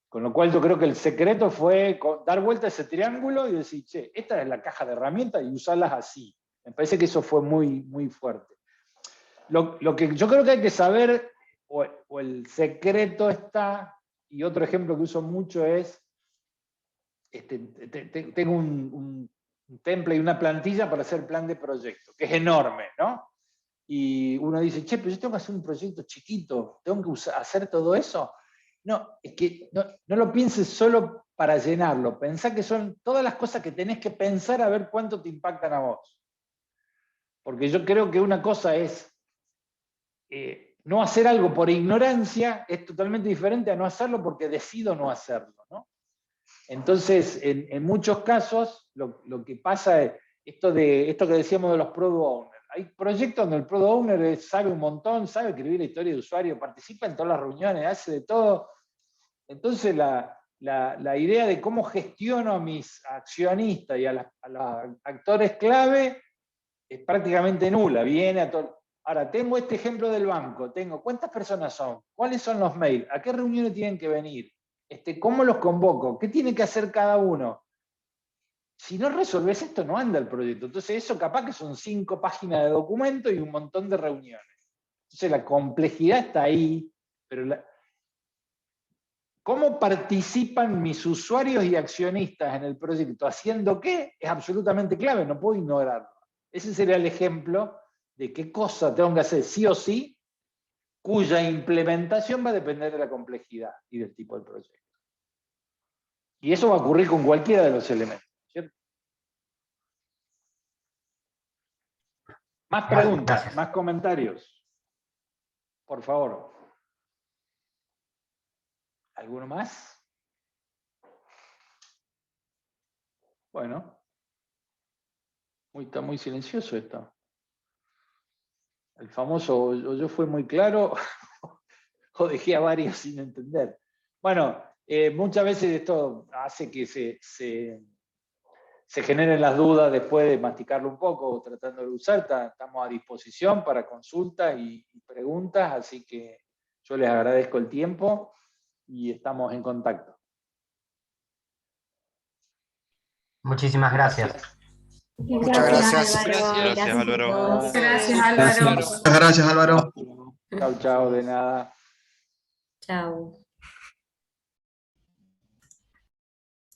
A: Con lo cual yo creo que el secreto fue dar vuelta a ese triángulo y decir, che, esta es la caja de herramientas y usarlas así. Me parece que eso fue muy, muy fuerte. Lo que yo creo que hay que saber, o el secreto está, y otro ejemplo que uso mucho es, tengo un template y una plantilla para hacer el plan de proyecto, que es enorme, ¿no? Y uno dice, che, pero yo tengo que hacer un proyecto chiquito, tengo que hacer todo eso. No, es que no lo pienses solo para llenarlo. Pensá que son todas las cosas que tenés que pensar a ver cuánto te impactan a vos. Porque yo creo que una cosa es no hacer algo por ignorancia, es totalmente diferente a no hacerlo porque decido no hacerlo, ¿no? Entonces, en muchos casos, lo que pasa es esto que decíamos de los product owners. Hay proyectos donde el product owner sabe un montón, sabe escribir la historia de usuario, participa en todas las reuniones, hace de todo. Entonces, la idea de cómo gestiono a mis accionistas y a los actores clave es prácticamente nula. Viene a todo. Ahora, tengo este ejemplo del banco. ¿Cuántas personas son? ¿Cuáles son los mails? ¿A qué reuniones tienen que venir? ¿Cómo los convoco? ¿Qué tiene que hacer cada uno? Si no resolves esto, no anda el proyecto. Entonces, eso capaz que son 5 páginas de documento y un montón de reuniones. Entonces, la complejidad está ahí, pero cómo participan mis usuarios y accionistas en el proyecto, haciendo qué, es absolutamente clave, no puedo ignorarlo. Ese sería el ejemplo de qué cosa tengo que hacer sí o sí, cuya implementación va a depender de la complejidad y del tipo de proyecto. Y eso va a ocurrir con cualquiera de los elementos, ¿cierto? Más preguntas,
B: Gracias.
A: más comentarios. Por favor. ¿Alguno más? Bueno. Está muy silencioso esto. El famoso, o yo fui muy claro, o dejé a varios sin entender. Bueno, muchas veces esto hace que se generen las dudas después de masticarlo un poco o tratando de usar. Estamos a disposición para consultas y preguntas, así que yo les agradezco el tiempo y estamos en contacto.
B: Muchísimas gracias.
C: Muchas gracias.
D: Gracias, Álvaro.
E: Gracias, Álvaro.
C: Muchas gracias, Álvaro.
A: Chao, chao, de nada.
E: Chao.